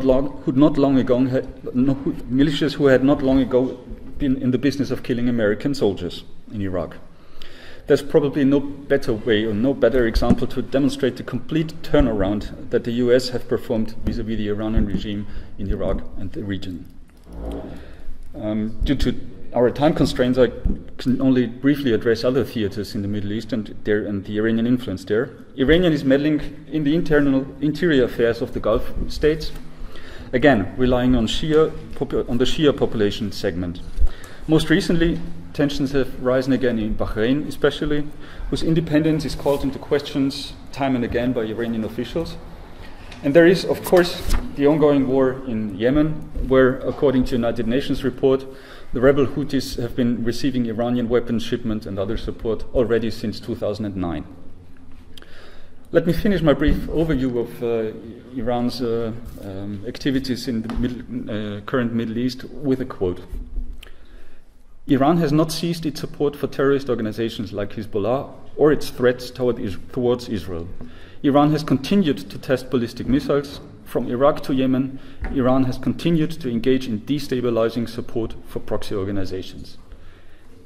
had not long ago been in the business of killing American soldiers in Iraq. There's probably no better way or no better example to demonstrate the complete turnaround that the US have performed vis-à-vis the Iranian regime in Iraq and the region. Due to our time constraints, I can only briefly address other theaters in the Middle East and the Iranian influence there. Iran is meddling in the interior affairs of the Gulf states, again relying on the Shia population segment. Most recently, tensions have risen again in Bahrain, especially, whose independence is called into questions time and again by Iranian officials. And there is, of course, the ongoing war in Yemen, where, according to United Nations report, the rebel Houthis have been receiving Iranian weapons shipment and other support already since 2009. Let me finish my brief overview of Iran's activities in the current Middle East with a quote. Iran has not ceased its support for terrorist organizations like Hezbollah or its threats towards Israel. Iran has continued to test ballistic missiles. From Iraq to Yemen, Iran has continued to engage in destabilizing support for proxy organizations.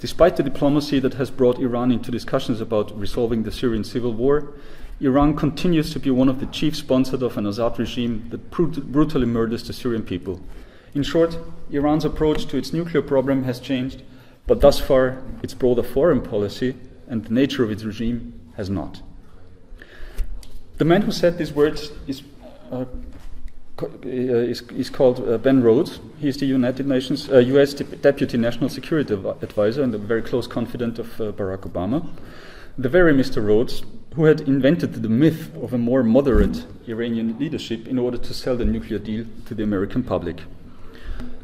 Despite the diplomacy that has brought Iran into discussions about resolving the Syrian civil war, Iran continues to be one of the chief sponsors of an Assad regime that brutally murders the Syrian people. In short, Iran's approach to its nuclear program has changed but thus far its broader foreign policy and the nature of its regime has not. The man who said these words is called Ben Rhodes. He is the United Nations U.S. Deputy National Security Advisor and a very close confidant of Barack Obama. The very Mr. Rhodes who had invented the myth of a more moderate Iranian leadership in order to sell the nuclear deal to the American public.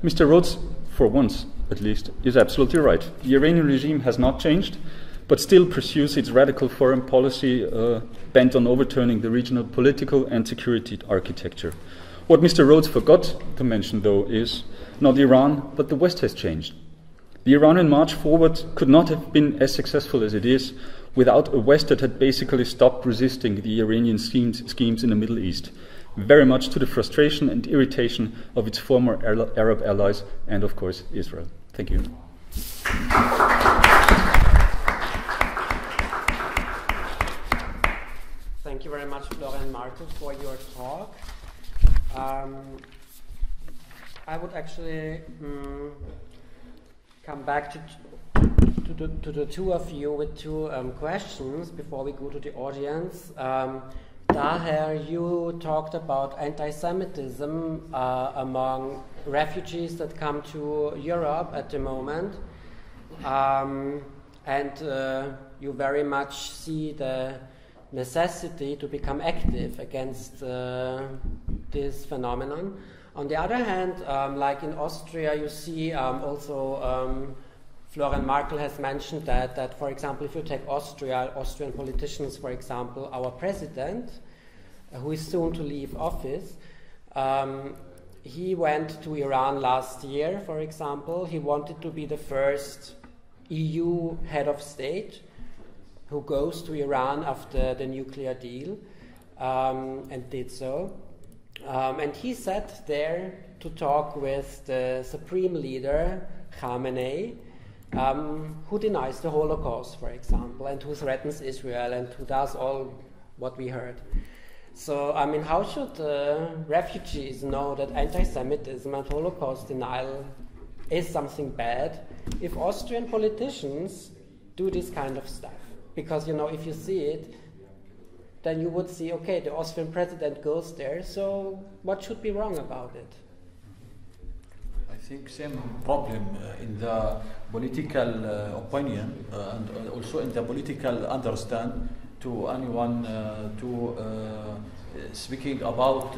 Mr. Rhodes, for once at least, is absolutely right. The Iranian regime has not changed, but still pursues its radical foreign policy bent on overturning the regional political and security architecture. What Mr. Rhodes forgot to mention, though, is not Iran, but the West has changed. The Iranian march forward could not have been as successful as it is without a West that had basically stopped resisting the Iranian schemes in the Middle East, very much to the frustration and irritation of its former Arab allies and, of course, Israel. Thank you. Thank you very much, Florian Martel, for your talk. I would actually come back to the two of you with two questions before we go to the audience. Daher, you talked about anti-Semitism among refugees that come to Europe at the moment, and you very much see the necessity to become active against this phenomenon. On the other hand, like in Austria, you see also Florian Martel has mentioned that, for example, if you take Austria, Austrian politicians, for example, our president, who is soon to leave office, he went to Iran last year, for example. He wanted to be the first EU head of state who goes to Iran after the nuclear deal, and did so. And he sat there to talk with the supreme leader, Khamenei, who denies the Holocaust, for example, and who threatens Israel, and who does all what we heard. So, I mean, how should refugees know that anti-Semitism and Holocaust denial is something bad if Austrian politicians do this kind of stuff? Because, you know, if you see it, then you would see, okay, the Austrian president goes there, so what should be wrong about it? I think same problem in the political opinion and also in the political understand to anyone speaking about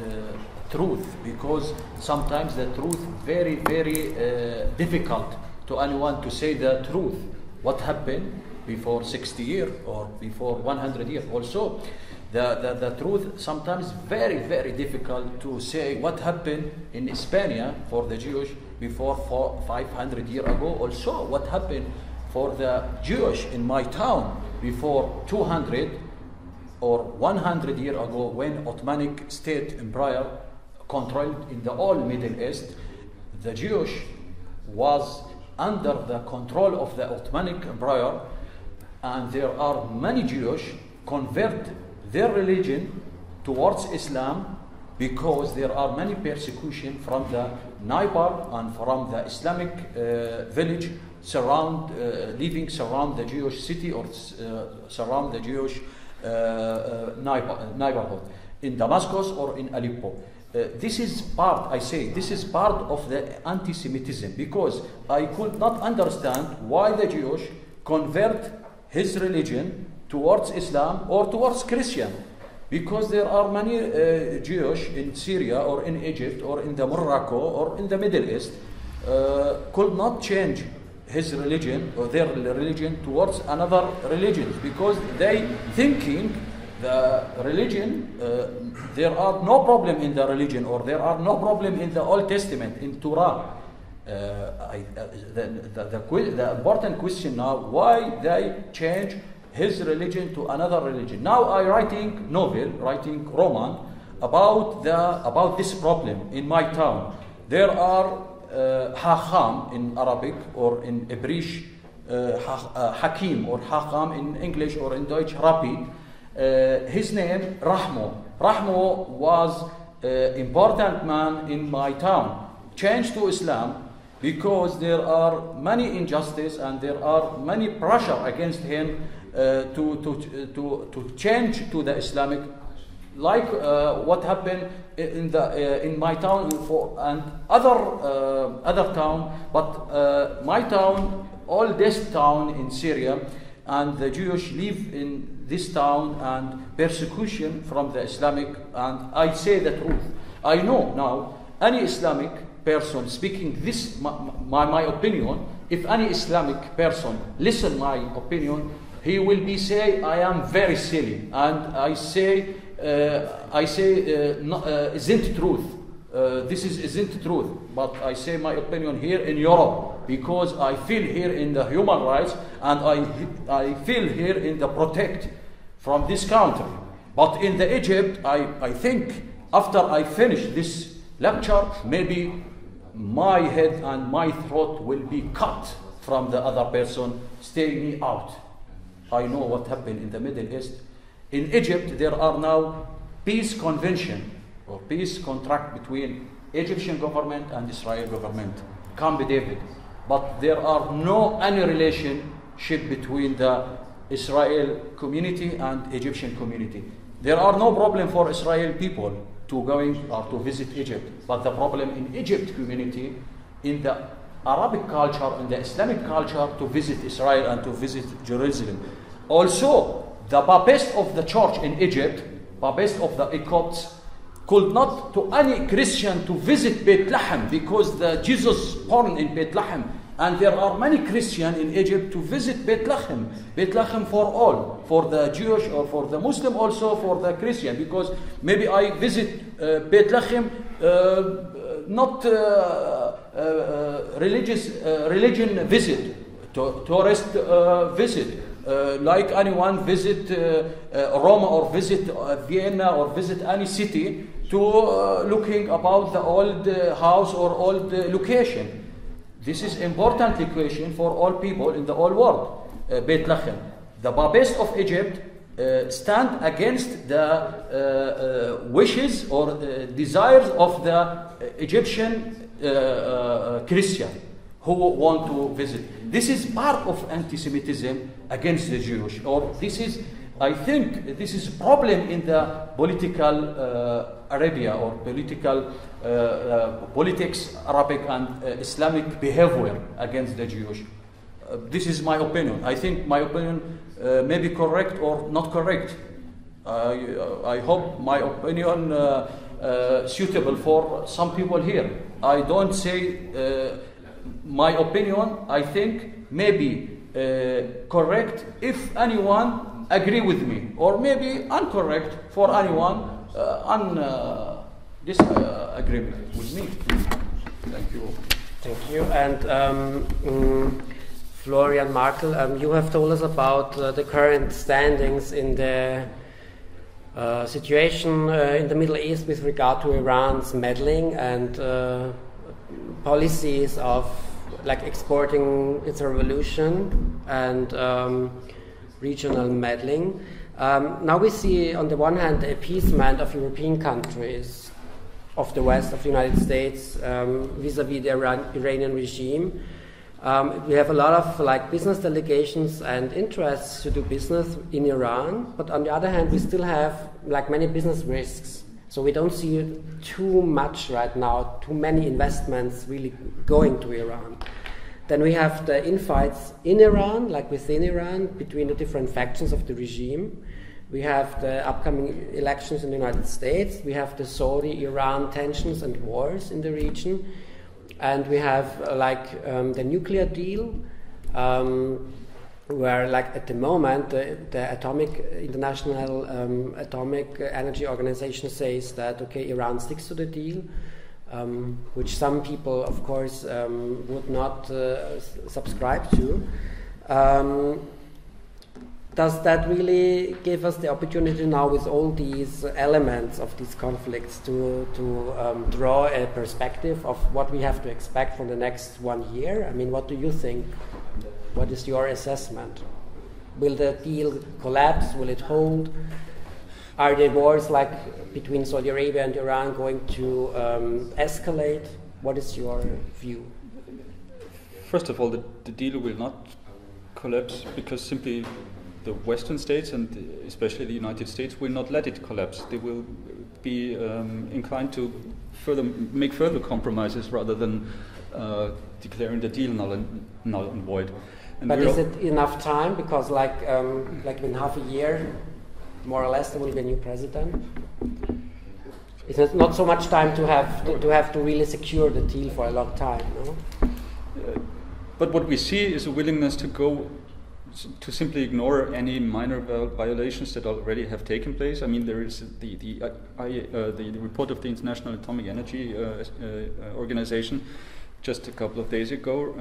truth, because sometimes the truth very difficult to anyone to say the truth. What happened before 60 years or before 100 years? Also, the truth sometimes very difficult to say what happened in Spain for the Jewish before 500 years ago. Also, what happened for the Jewish in my town before 200 or 100 years ago, when Ottoman state empire controlled in the whole Middle East. The Jewish was under the control of the Ottoman empire, and there are many Jewish convert their religion towards Islam because there are many persecution from the neighbor and from the Islamic village living surround the Jewish city or surround the Jewish neighborhood in Damascus or in Aleppo. This is part of the anti-Semitism, because I could not understand why the Jewish convert his religion towards Islam or towards Christian, because there are many Jewish in Syria or in Egypt or in the Morocco or in the Middle East could not change his religion or their religion towards another religion, because they thinking the religion there are no problem in the religion, or there are no problem in the Old Testament, in Torah. The important question now, why they change his religion to another religion? Now I writing roman about this problem in my town. There are Hacham in Arabic or in Hebrew, Hakim or Hacham in English or in Deutsch, Rabbi. His name Rahmo. Rahmo was important man in my town. Changed to Islam because there are many injustice and there are many pressure against him to change to the Islamic, like what happened in my town and other town, but my town, oldest town in Syria, and the Jewish live in this town, and persecution from the Islamic, and I say the truth. I know now any Islamic person speaking this my opinion, if any Islamic person listen my opinion, he will be say I am very silly, and I say isn't truth. This isn't truth, but I say my opinion here in Europe because I feel here in the human rights, and I feel here in the protect from this country. But in the Egypt, I think after I finish this lecture, maybe my head and my throat will be cut from the other person, stay me out. I know what happened in the Middle East. In Egypt, there are now peace convention or peace contract between Egyptian government and Israel government, Camp David. But there are no any relationship between the Israel community and Egyptian community. There are no problem for Israel people to going or to visit Egypt, but the problem in Egypt community, in the Arabic culture, in the Islamic culture, to visit Israel and to visit Jerusalem. Also, the Baptist of the church in Egypt, Baptist of the Copts, could not to any Christian to visit Bethlehem because the Jesus born in Bethlehem, and there are many Christians in Egypt to visit Bethlehem. Bethlehem for all, for the Jewish or for the Muslim, also for the Christian, because maybe I visit Bethlehem not religion visit, tourist visit. Like anyone visit Rome or visit Vienna or visit any city to looking about the old house or old location. This is important location for all people in the whole world, Bethlehem. The Baptist of Egypt stand against the wishes or desires of the Egyptian Christian who want to visit. This is part of anti-Semitism against the Jewish, or this is, I think, this is a problem in the political Arabia or political politics, Arabic and Islamic behavior against the Jewish. This is my opinion. I think my opinion may be correct or not correct. I hope my opinion suitable for some people here. I don't say my opinion. I think maybe correct if anyone agree with me, or maybe incorrect for anyone disagreement with me. Thank you. Thank you. And Florian Markel, you have told us about the current standings in the situation in the Middle East with regard to Iran's meddling and policies of like exporting its revolution and regional meddling. Now we see on the one hand the appeasement of European countries of the West, of the United States, vis-a-vis the Iranian regime. We have a lot of like business delegations and interests to do business in Iran, but on the other hand we still have like many business risks. So we don't see too much right now, too many investments really going to Iran. Then we have the infights in Iran, like within Iran, between the different factions of the regime. We have the upcoming elections in the United States. We have the Saudi-Iran tensions and wars in the region. And we have the nuclear deal, where like at the moment the International Atomic Energy Organization says that okay, Iran sticks to the deal, which some people of course would not subscribe to. Does that really give us the opportunity now, with all these elements of these conflicts, to draw a perspective of what we have to expect for the next 1 year? I mean, what do you think? What is your assessment? Will the deal collapse? Will it hold? Are the wars like between Saudi Arabia and Iran going to escalate? What is your view? first of all, the deal will not collapse because simply the Western states and especially the United States will not let it collapse. They will be inclined to make further compromises rather than declaring the deal null and void. And but is it enough time? Because like in half a year, more or less, there will be a new president. It's not so much time to have to really secure the deal for a long time, no? But what we see is a willingness to simply ignore any minor violations that already have taken place. I mean, there is the report of the International Atomic Energy Organization just a couple of days ago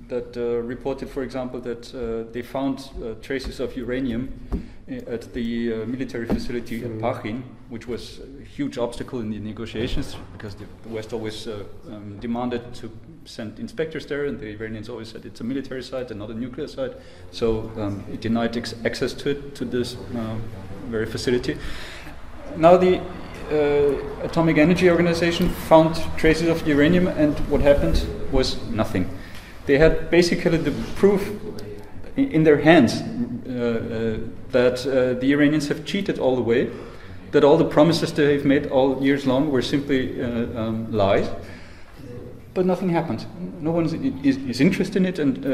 that reported, for example, that they found traces of uranium at the military facility in Pachin, which was a huge obstacle in the negotiations because the West always demanded to send inspectors there, and the Iranians always said it's a military site and not a nuclear site, so it denied access to this very facility. Now the Atomic Energy Organization found traces of uranium, and what happened was nothing. They had basically the proof in their hands that the Iranians have cheated all the way, that all the promises they've made all years long were simply lies, but nothing happened. No one is interested in it, and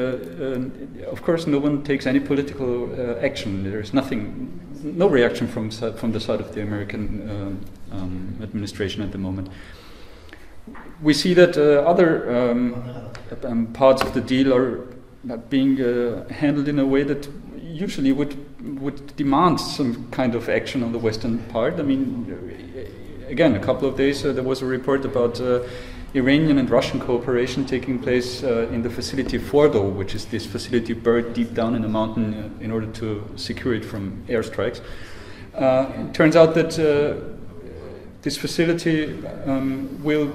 of course no one takes any political action. There's no reaction from the side of the American administration at the moment. We see that other parts of the deal are being handled in a way that usually would demand some kind of action on the Western part. I mean, again, a couple of days there was a report about Iranian and Russian cooperation taking place in the facility Fordo, which is this facility buried deep down in a mountain in order to secure it from airstrikes. It turns out that this facility will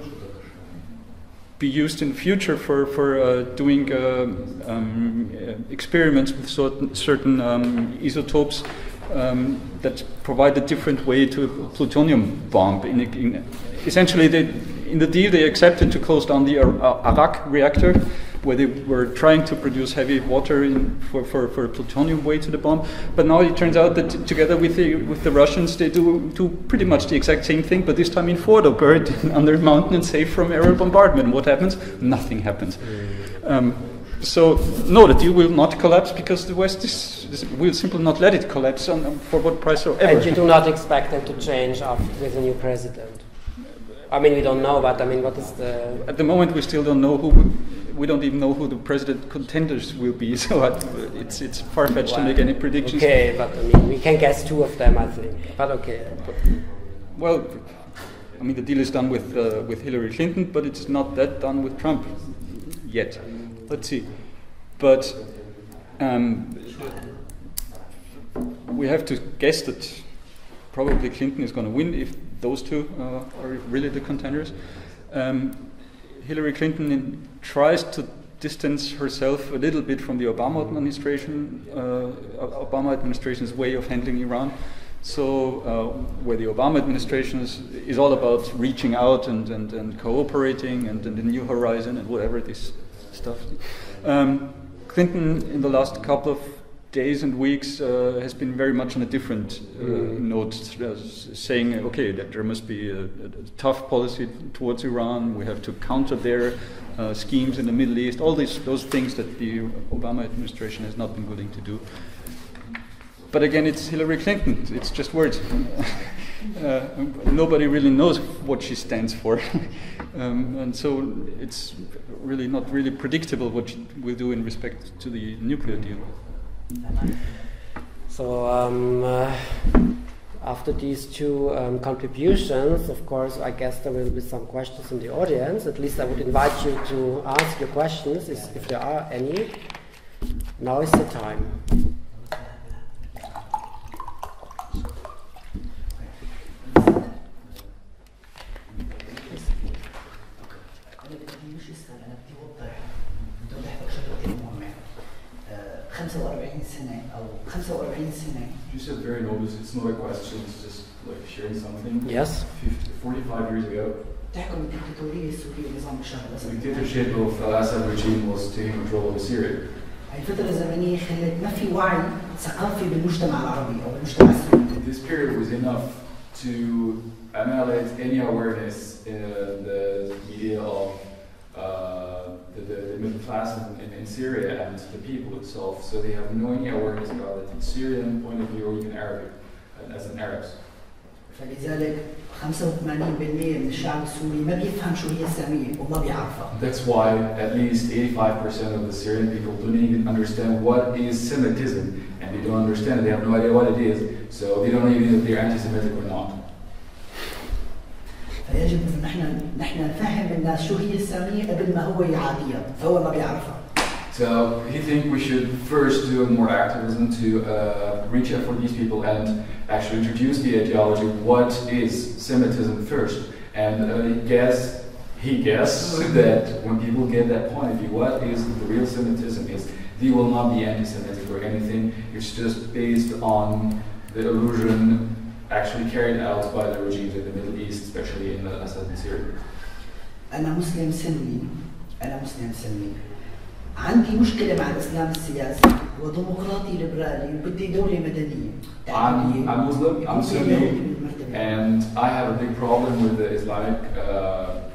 be used in the future for doing experiments with certain isotopes that provide a different way to a plutonium bomb. Essentially, in the deal, they accepted to close down the Arak reactor, where they were trying to produce heavy water for a plutonium way to the bomb. But now it turns out that together with the Russians, they do pretty much the exact same thing, but this time in Fordo, buried under a mountain and safe from aerial bombardment. What happens? Nothing happens. So, no, the deal will not collapse because the West will simply not let it collapse for what price or ever. And you do not expect them to change with a new president? I mean, we don't know, but I mean, what is the... At the moment, we still don't know we don't even know who the president contenders will be, so it's far-fetched to make any predictions. Okay, but I mean, we can guess two of them, I think. But okay. Well, I mean, the deal is done with Hillary Clinton, but it's not that done with Trump yet. Let's see. But we have to guess that probably Clinton is going to win if those two are really the contenders. Hillary Clinton tries to distance herself a little bit from the Obama administration's way of handling Iran. So where the Obama administration is all about reaching out and cooperating and the New Horizon and whatever this stuff. Clinton, in the last couple of days and weeks, has been very much on a different note, saying, okay, that there must be a tough policy towards Iran, we have to counter their schemes in the Middle East, all those things that the Obama administration has not been willing to do. But again, it's Hillary Clinton, it's just words. Nobody really knows what she stands for. And so it's really not really predictable what she will do in respect to the nuclear deal. So after these two contributions, of course, I guess there will be some questions in the audience. At least I would invite you to ask your questions, if there are any. Now is the time. You said very noble, it's not a question, it's just like sharing something. Yes. 45 years ago, تحكم الدكتاتورية السورية نظام بشار The الأسد. dictatorship of Assad regime was taking control of Syria. هاي الفترة الزمنية خلت ما في وعي ثقافي بالمجتمع العربي أو المجتمع السوري. This period was enough to annihilate any awareness in the media of the middle class in Syria and the people itself. So they have no any awareness about the Syrian point of view or even Arabic as an Arabs. فلذلك 85% من الشعب السوري ما بيفهم شو هي السامية وما بيعرفها. That's why at least 85% of the Syrian people don't even understand what is Semitism, and they don't understand it. They have no idea what it is, so they don't even know if they're anti-Semitic or not. فيجب ان نحن نفهم الناس شو هي السامية قبل ما هو يعاديها، فهو ما بيعرفها. So he think we should first do more activism to reach out for these people and actually introduce the ideology. What is Semitism first? And he guessed that when people get that point of view, what is the real Semitism is, they will not be anti-Semitic or anything. It's just based on the illusion actually carried out by the regimes in the Middle East, especially in Assad and Syria. أنا مسلم سني. عندي مشكلة مع الإسلام السياسي وديمقراطي ليبرالي وبدي دولة مدنية. I'm Muslim, I'm Sunni, and I have a big problem with the Islamic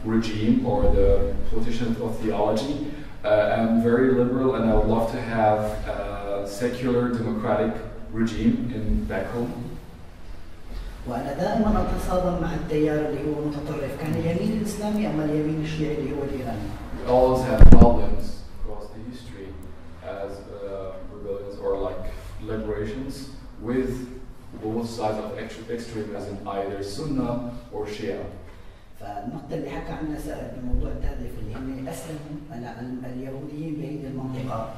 regime or the politicians of theology. I'm very liberal and I would love to have a secular democratic regime back home. وأنا دائما أتصادم مع التيار اللي هو متطرف، كان اليمين الإسلامي أما اليمين الشيعي اللي هو الإيراني. We always have problems across the history as rebellions or like liberations with both sides of extremism, either Sunnah or Shia. فالنقطة اللي حكى عنها سائر بموضوع التهديف اللي هم أسلموا اليهوديين بهذه المنطقة.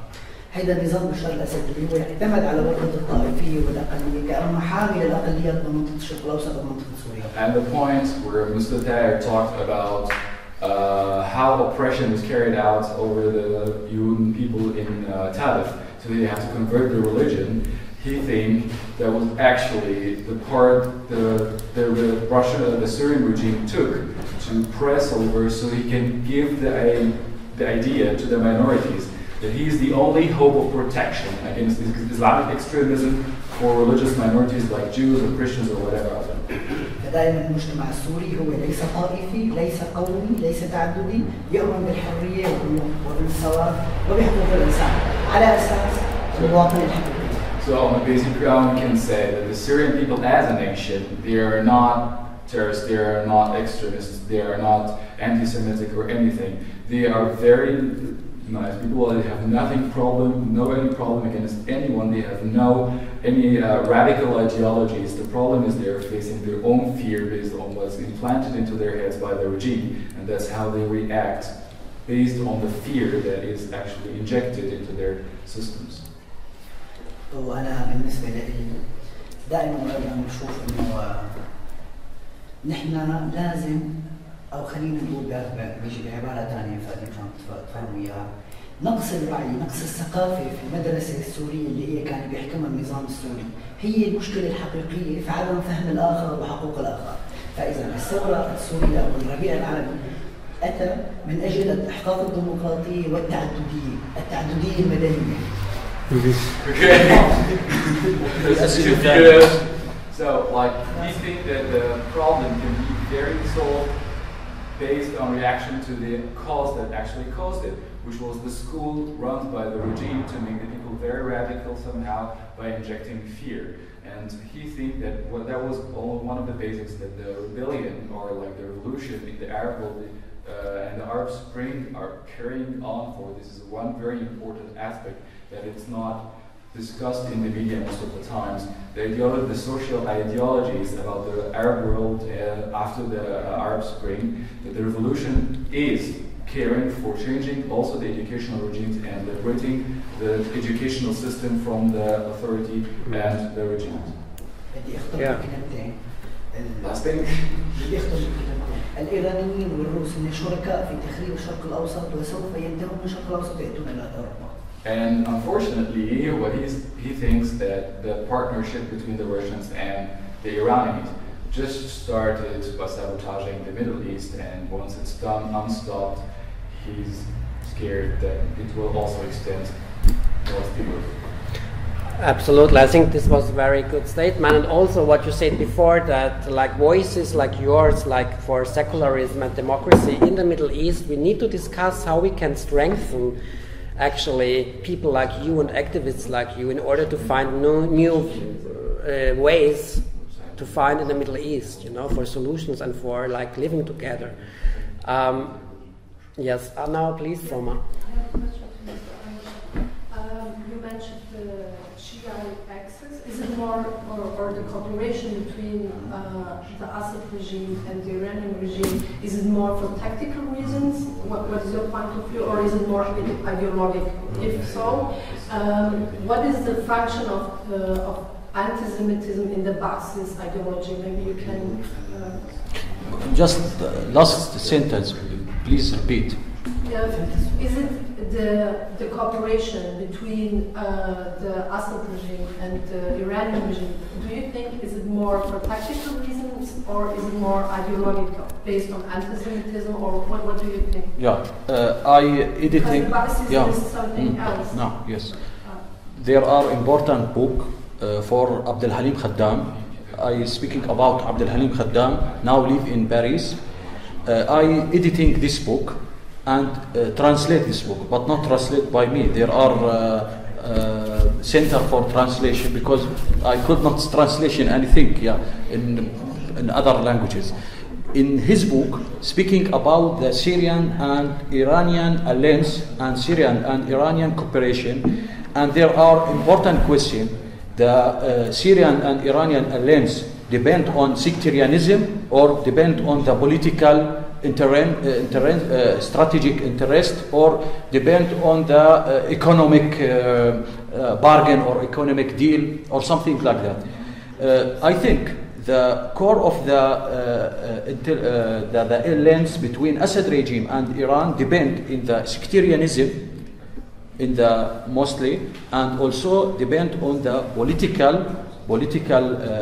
هذا نظام بشار الأسد اللي هو يعتمد على وحدة الطائفية والأقلية كأنه حامي للأقليات بمنطقة الشرق الأوسط ومنطقة سوريا. And the point where Mr. Tayyar talked about how oppression was carried out over the Yun people in Talif, so they had to convert their religion. He think that was actually the part the Syrian regime took to press over, so he can give the idea to the minorities that he is the only hope of protection against Islamic extremism for religious minorities like Jews or Christians or whatever. فدائما المجتمع السوري هو ليس طائفي، ليس قومي، ليس تعددي، يؤمن بالحرية وبالسواء وبحقوق الإنسان على أساس المواطن الحقيقي. So on the basic ground, we can say that the Syrian people as a nation, they are not terrorists, they are not extremists, they are not anti-Semitic or anything. They are very nice people. They have any problem against anyone. They have any radical ideologies. The problem is they are facing their own fear based on what's implanted into their heads by the regime, and that's how they react based on the fear that is actually injected into their systems. وأنا بالنسبة لي دائما نشوف إنه نحن لازم أو خلينا نقول بيجي بعبارة ثانية فعشان تفهموا إياها، نقص الوعي، نقص الثقافة في المدرسة السورية اللي هي كان بيحكمها النظام السوري هي المشكلة الحقيقية في عدم فهم الآخر وحقوق الآخر. فإذا الثورة السورية أو الربيع العربي أتى من أجل إحقاق الديمقراطية والتعددية المدنية. Okay. So, like, we think that the problem can be very solved based on reaction to the cause that actually caused it, which was the school run by the regime to make the people very radical somehow by injecting fear. And he thinks that that was one of the basics that the rebellion or like the revolution in the Arab world and the Arab Spring are carrying on for. This is one very important aspect that it's not discussed in the media most of the times. The social ideologies about the Arab world after the Arab Spring, that the revolution is caring for changing also the educational regimes and liberating the educational system from the authority and the regimes. Last thing. الإيرانيين والروس هم شركاء في تخريب الشرق الأوسط وسوف ينتهون من الشرق الأوسط ويأتون إلى أوروبا. And unfortunately, what he thinks that the partnership between the Russians and the Iranians, just started by sabotaging the Middle East, and once it's done unstopped, he's scared that it will also extend North Europe. Absolutely, I think this was a very good statement, and also what you said before, that like voices like yours, like for secularism and democracy in the Middle East, we need to discuss how we can strengthen actually people like you and activists like you in order to find new ways to find in the Middle East, for solutions and for like living together. Yes, now please, Soma. I have a question to Mr. You mentioned the Shiite axis. Is it more, or the cooperation between the Assad regime and the Iranian regime, is it more for tactical reasons? What is your point of view, or is it more ideological? If so, what is the function of anti-Semitism in the Ba'athist ideology? Maybe you can... Just last sentence, please repeat. Is it the cooperation between the Assad regime and the Iranian regime? Do you think is it more for tactical reasons, or is it more ideological, based on anti-Semitism, or what do you think? Yeah, I editing. Yeah. Is something else. No, yes. There are important book for Abdel Halim Khaddam. I speaking about Abdel Halim Khaddam, now live in Paris. I editing this book and translate this book, but not translate by me. There are center for translation, because I could not translation anything in other languages. In his book, speaking about the Syrian and Iranian alliance and Syrian and Iranian cooperation, and there are important questions. The Syrian and Iranian alliance depend on sectarianism or depend on the political strategic interest, or depend on the economic bargain or economic deal or something like that. I think the core of the alliance between Assad regime and Iran depend in the sectarianism in the mostly, and also depend on the political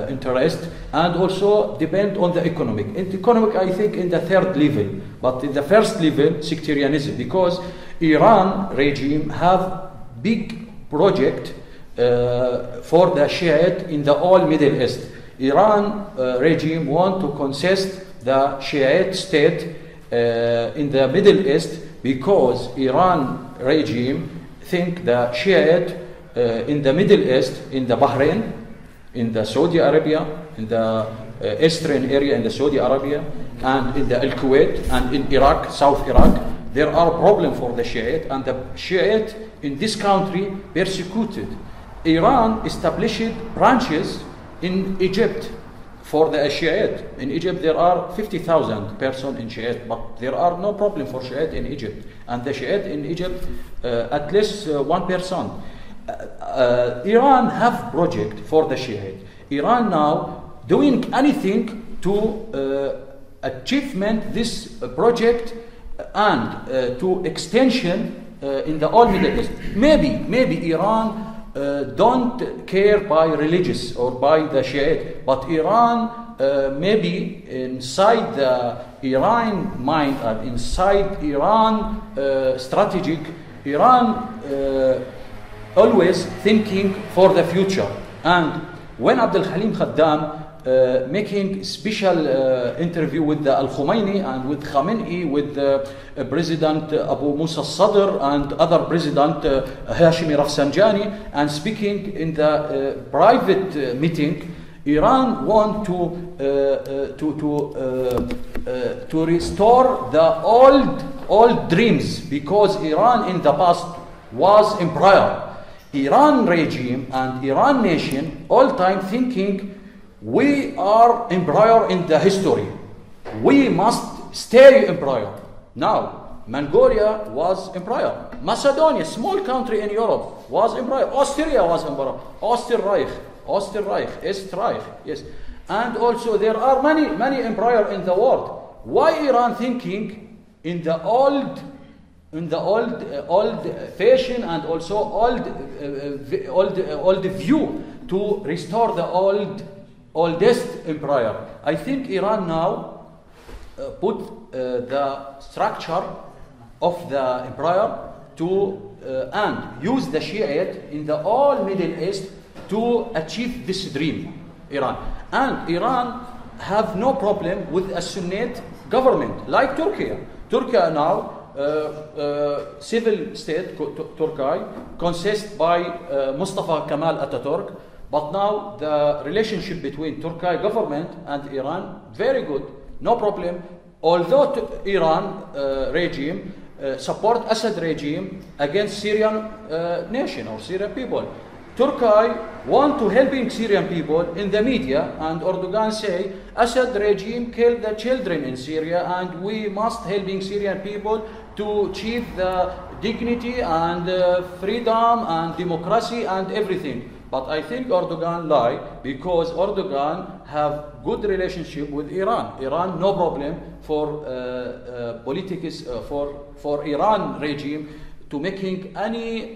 interest, and also depend on the economic. In economic, I think in the third level, but in the first level, sectarianism, because Iran regime have big project for the Shiite in the all Middle East. Iran regime want to consist the Shiite state in the Middle East, because Iran regime think the Shiite in the Middle East, in the Bahrain, in the Saudi Arabia, in the eastern area in the Saudi Arabia, and in the Kuwait, and in Iraq, South Iraq, there are problems for the Shiite, and the Shiite in this country persecuted. Iran established branches in Egypt for the Shiite. In Egypt there are 50,000 persons in Shiite, but there are no problem for Shiite in Egypt. And the Shiite in Egypt, at least 1%. Iran have project for the Shiite. Iran now doing anything to achievement this project and to extension in the all Middle East. Maybe Iran don't care by religious or by the Shiite, but Iran maybe inside the Iran mind and inside Iran strategic, Iran always thinking for the future. And when Abdel Halim Khaddam making special interview with the Al-Khomeini and with Khamenei, with President Abu Musa Sadr and other President Hashemi Rafsanjani, and speaking in the private meeting, Iran want to restore the old dreams, because Iran in the past was empire. Iran regime and Iran nation all time thinking we are empire in the history. We must stay empire. Now, Mongolia was empire. Macedonia, small country in Europe, was empire. Austria was empire. Österreich, yes. And also there are many empire in the world. Why Iran thinking in the old fashion and also old view to restore the old oldest empire. I think Iran now put the structure of the empire to and use the Shiite in the all Middle East to achieve this dream, Iran. And Iran have no problem with a Sunnite government like Turkey. Turkey now, civil state, Turkey, consists by Mustafa Kemal Atatürk. But now the relationship between Turkey government and Iran, very good, no problem. Although Iran regime support Assad regime against Syrian nation or Syrian people. Turkey want to helping Syrian people in the media, and Erdogan say Assad regime killed the children in Syria and we must helping Syrian people to achieve the dignity and freedom and democracy and everything. But I think Erdogan lie because Erdogan have good relationship with Iran. Iran no problem for politics for Iran regime to making any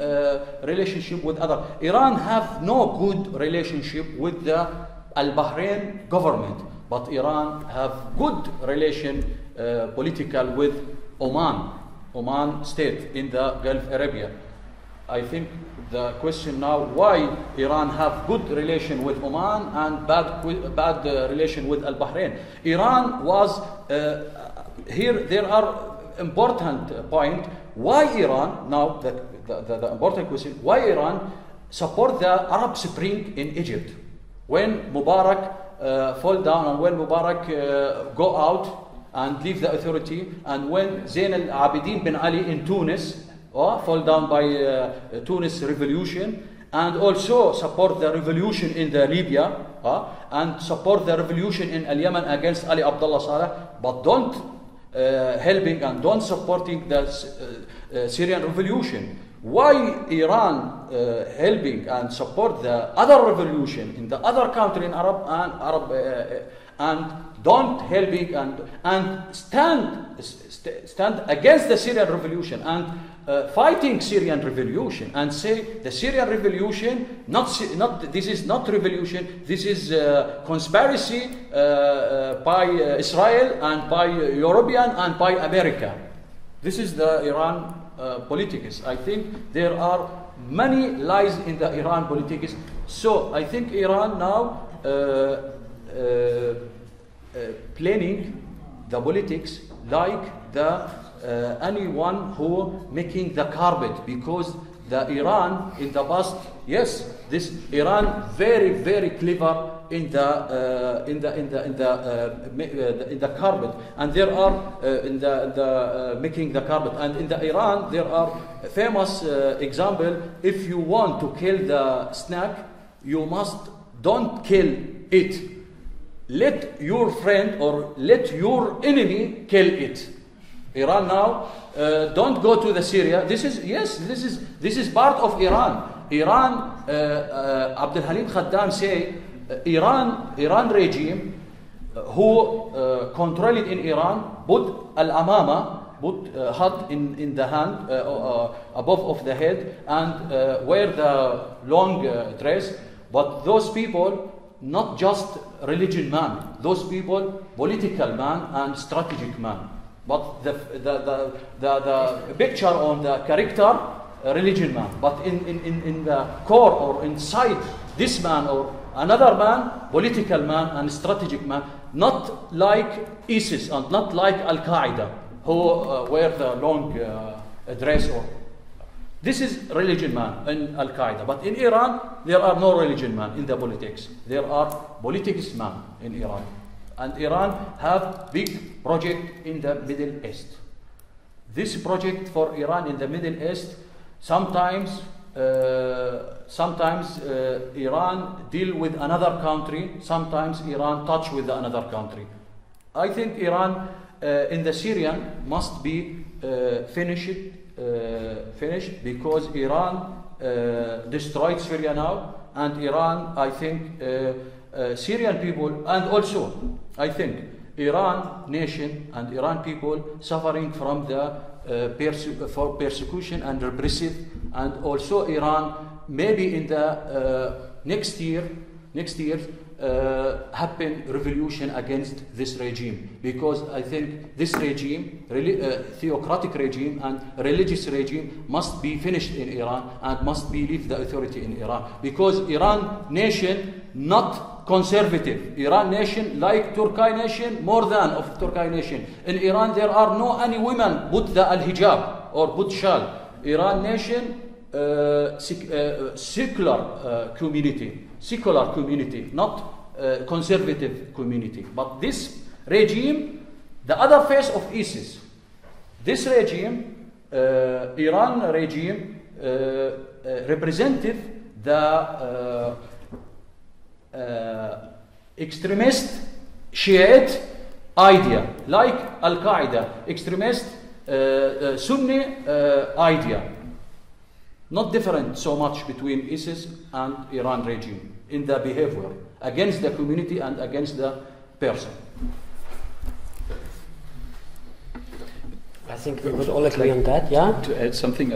relationship with other. Iran have no good relationship with the Al-Bahrain government, but Iran have good relation political with Oman state in the Gulf Arabia. I think the question now, why Iran have good relation with Oman and bad relation with Al-Bahrain? Iran was, here there are important point, why Iran, now the important question, why Iran support the Arab Spring in Egypt? When Mubarak fall down and when Mubarak go out and leave the authority, and when Zain al-Abidin bin Ali in Tunis fall down by Tunis revolution, and also support the revolution in the Libya, and support the revolution in Yemen against Ali Abdullah Saleh, but don't helping and don't supporting the Syrian revolution. Why Iran helping and support the other revolution in the other country in Arab and don't helping and stand against the Syrian revolution and fighting Syrian revolution and say the Syrian revolution this is not revolution, this is conspiracy by Israel and by European and by America. This is the Iran politics. I think there are many lies in the Iran politics. So I think Iran now planning the politics like the anyone who making the carpet, because the Iran in the past, yes, this Iran very clever in the carpet, and there are in the making the carpet, and in the Iran there are famous example. If you want to kill the snake, you must don't kill it. Let your friend or let your enemy kill it. Iran now don't go to the Syria. This is part of Iran. Iran, Abdul Halim Khaddam say Iran regime who control it in Iran put al-amama, put hat in the hand above of the head and wear the long dress. But those people not just religion man, those people political man and strategic man. But the picture on the character, religion man. But in the core or inside this man or another man, political man and strategic man, not like ISIS and not like Al-Qaeda, who wear the long dress. Or this is religion man in Al-Qaeda. But in Iran, there are no religion man in the politics. There are politics man in Iran. And Iran have big project in the Middle East. This project for Iran in the Middle East, sometimes Iran deal with another country, sometimes Iran touch with another country. I think Iran in the Syrian must be finished because Iran destroyed Syria now, and Iran, I think, Syrian people, and also I think Iran nation and Iran people suffering from the persecution and repressive, and also Iran maybe in the next year happen revolution against this regime, because I think this regime, theocratic regime and religious regime, must be finished in Iran and must be leave the authority in Iran, because Iran nation not conservative. Iran nation like Turkey nation more than of Turkey nation. In Iran there are no any women put the al-hijab or put shal. Iran nation secular community, not conservative community. But this regime, the other face of ISIS, this regime, Iran regime, represented the extremist Shiite idea, like Al-Qaeda, extremist Sunni idea. Not different so much between ISIS and Iran regime in the behavior against the community and against the person. I think we would all agree on that, yeah? To add something,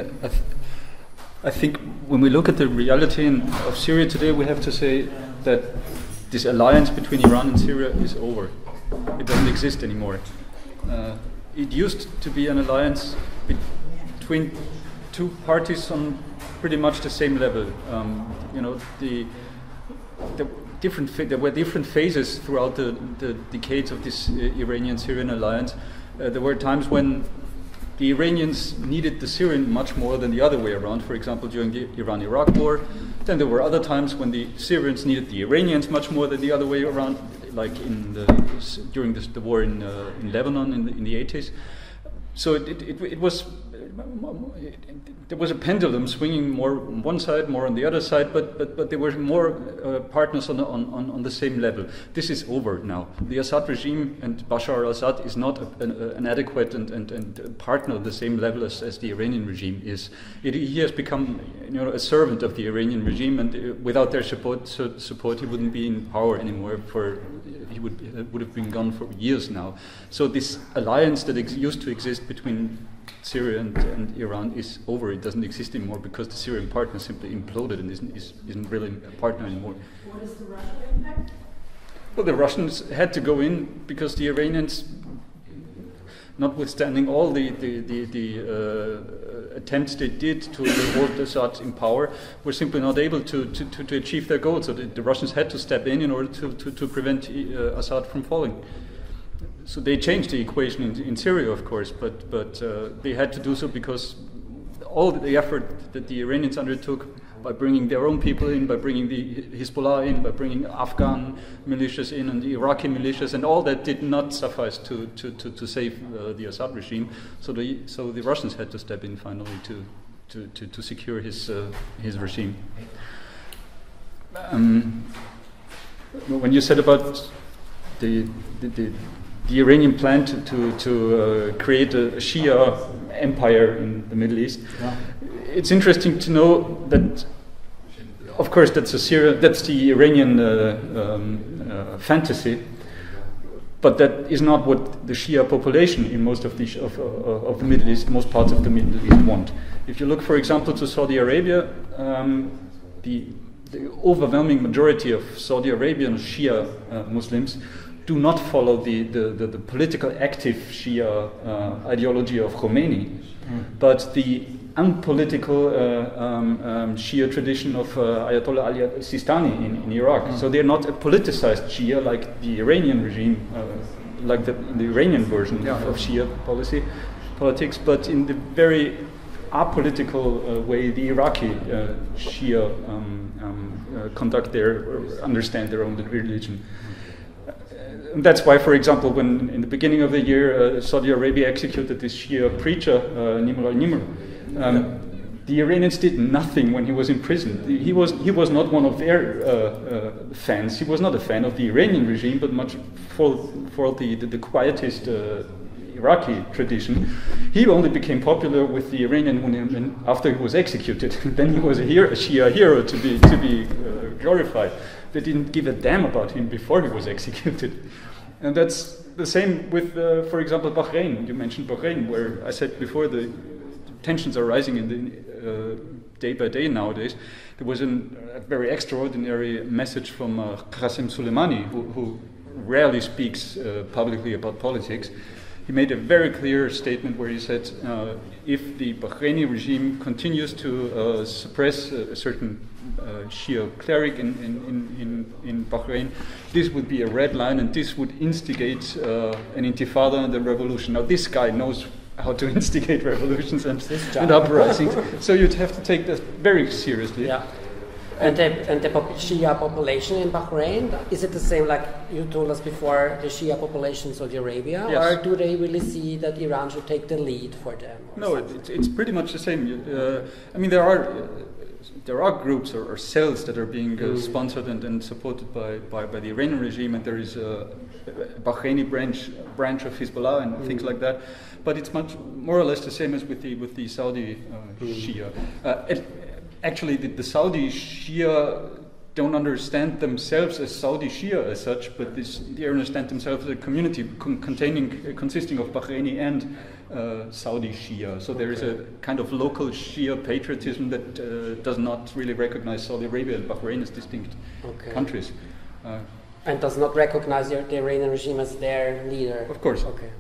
I think when we look at the reality of Syria today, we have to say that this alliance between Iran and Syria is over. It doesn't exist anymore. It used to be an alliance between two parties on pretty much the same level. There were different phases throughout the decades of this Iranian-Syrian alliance. There were times when the Iranians needed the Syrian much more than the other way around, for example, during the Iran-Iraq war. Then there were other times when the Syrians needed the Iranians much more than the other way around, like during the war in Lebanon in the 80s. So it was there was a pendulum swinging more on one side, more on the other side, but there were more partners on the same level. This is over now. The Assad regime and Bashar al-Assad is not an adequate and partner on the same level as the Iranian regime is. He has become a servant of the Iranian regime, and without their support he wouldn't be in power anymore. He would have been gone for years now. So this alliance that used to exist between Syria and Iran is over. It doesn't exist anymore because the Syrian partner simply imploded and isn't really a partner anymore. What is the Russian impact? Well, the Russians had to go in because the Iranians, notwithstanding all the attempts they did to hold Assad in power, were simply not able to achieve their goals. So the Russians had to step in order to prevent Assad from falling. So they changed the equation in Syria, of course, but they had to do so because all the effort that the Iranians undertook by bringing their own people in, by bringing the Hezbollah in, by bringing Afghan militias in and the Iraqi militias, and all that did not suffice to save the Assad regime. So the Russians had to step in finally to secure his regime. When you said about the Iranian plan to create a Shia empire in the Middle East, it's interesting to know that, of course, that's the Iranian fantasy, but that is not what the Shia population in most of the Middle East, most parts of the Middle East want. If you look, for example, to Saudi Arabia, the overwhelming majority of Saudi Arabian Shia Muslims do not follow the political active Shia ideology of Khomeini, but the unpolitical Shia tradition of Ayatollah Ali Sistani in Iraq. So they're not a politicized Shia like the Iranian regime, like the Iranian version of Shia politics, but in the very apolitical way the Iraqi Shia understand their own religion. And that's why, for example, when in the beginning of the year Saudi Arabia executed this Shia preacher, Nimr al-Nimr, the Iranians did nothing when he was in prison. He was not one of their fans. He was not a fan of the Iranian regime, but much for the quietist Iraqi tradition. He only became popular with the Iranian when after he was executed. Then he was a Shia hero to be glorified. They didn't give a damn about him before he was executed. And that's the same with, for example, Bahrain. You mentioned Bahrain, where I said before the tensions are rising in the day by day nowadays. There was a very extraordinary message from Qasem Soleimani, who rarely speaks publicly about politics. He made a very clear statement where he said, if the Bahraini regime continues to suppress a certain Shia cleric in Bahrain, this would be a red line, and this would instigate an intifada and a revolution. Now, this guy knows how to instigate revolutions and uprisings, so you'd have to take that very seriously. Yeah. And the Shia population in Bahrain, is it the same like you told us before, the Shia population in Saudi Arabia? Yes. Or do they really see that Iran should take the lead for them? No, it's pretty much the same. I mean, there are groups or cells that are being sponsored and supported by the Iranian regime, and there is a Bahraini branch of Hezbollah and things like that. But it's much more or less the same as with the Saudi Shia. Actually, the Saudi Shia don't understand themselves as Saudi Shia as such, but they understand themselves as a community consisting of Bahraini and Saudi Shia. So there is a kind of local Shia patriotism that does not really recognize Saudi Arabia and Bahrain as distinct countries. And does not recognize the Iranian regime as their leader? Of course. Okay.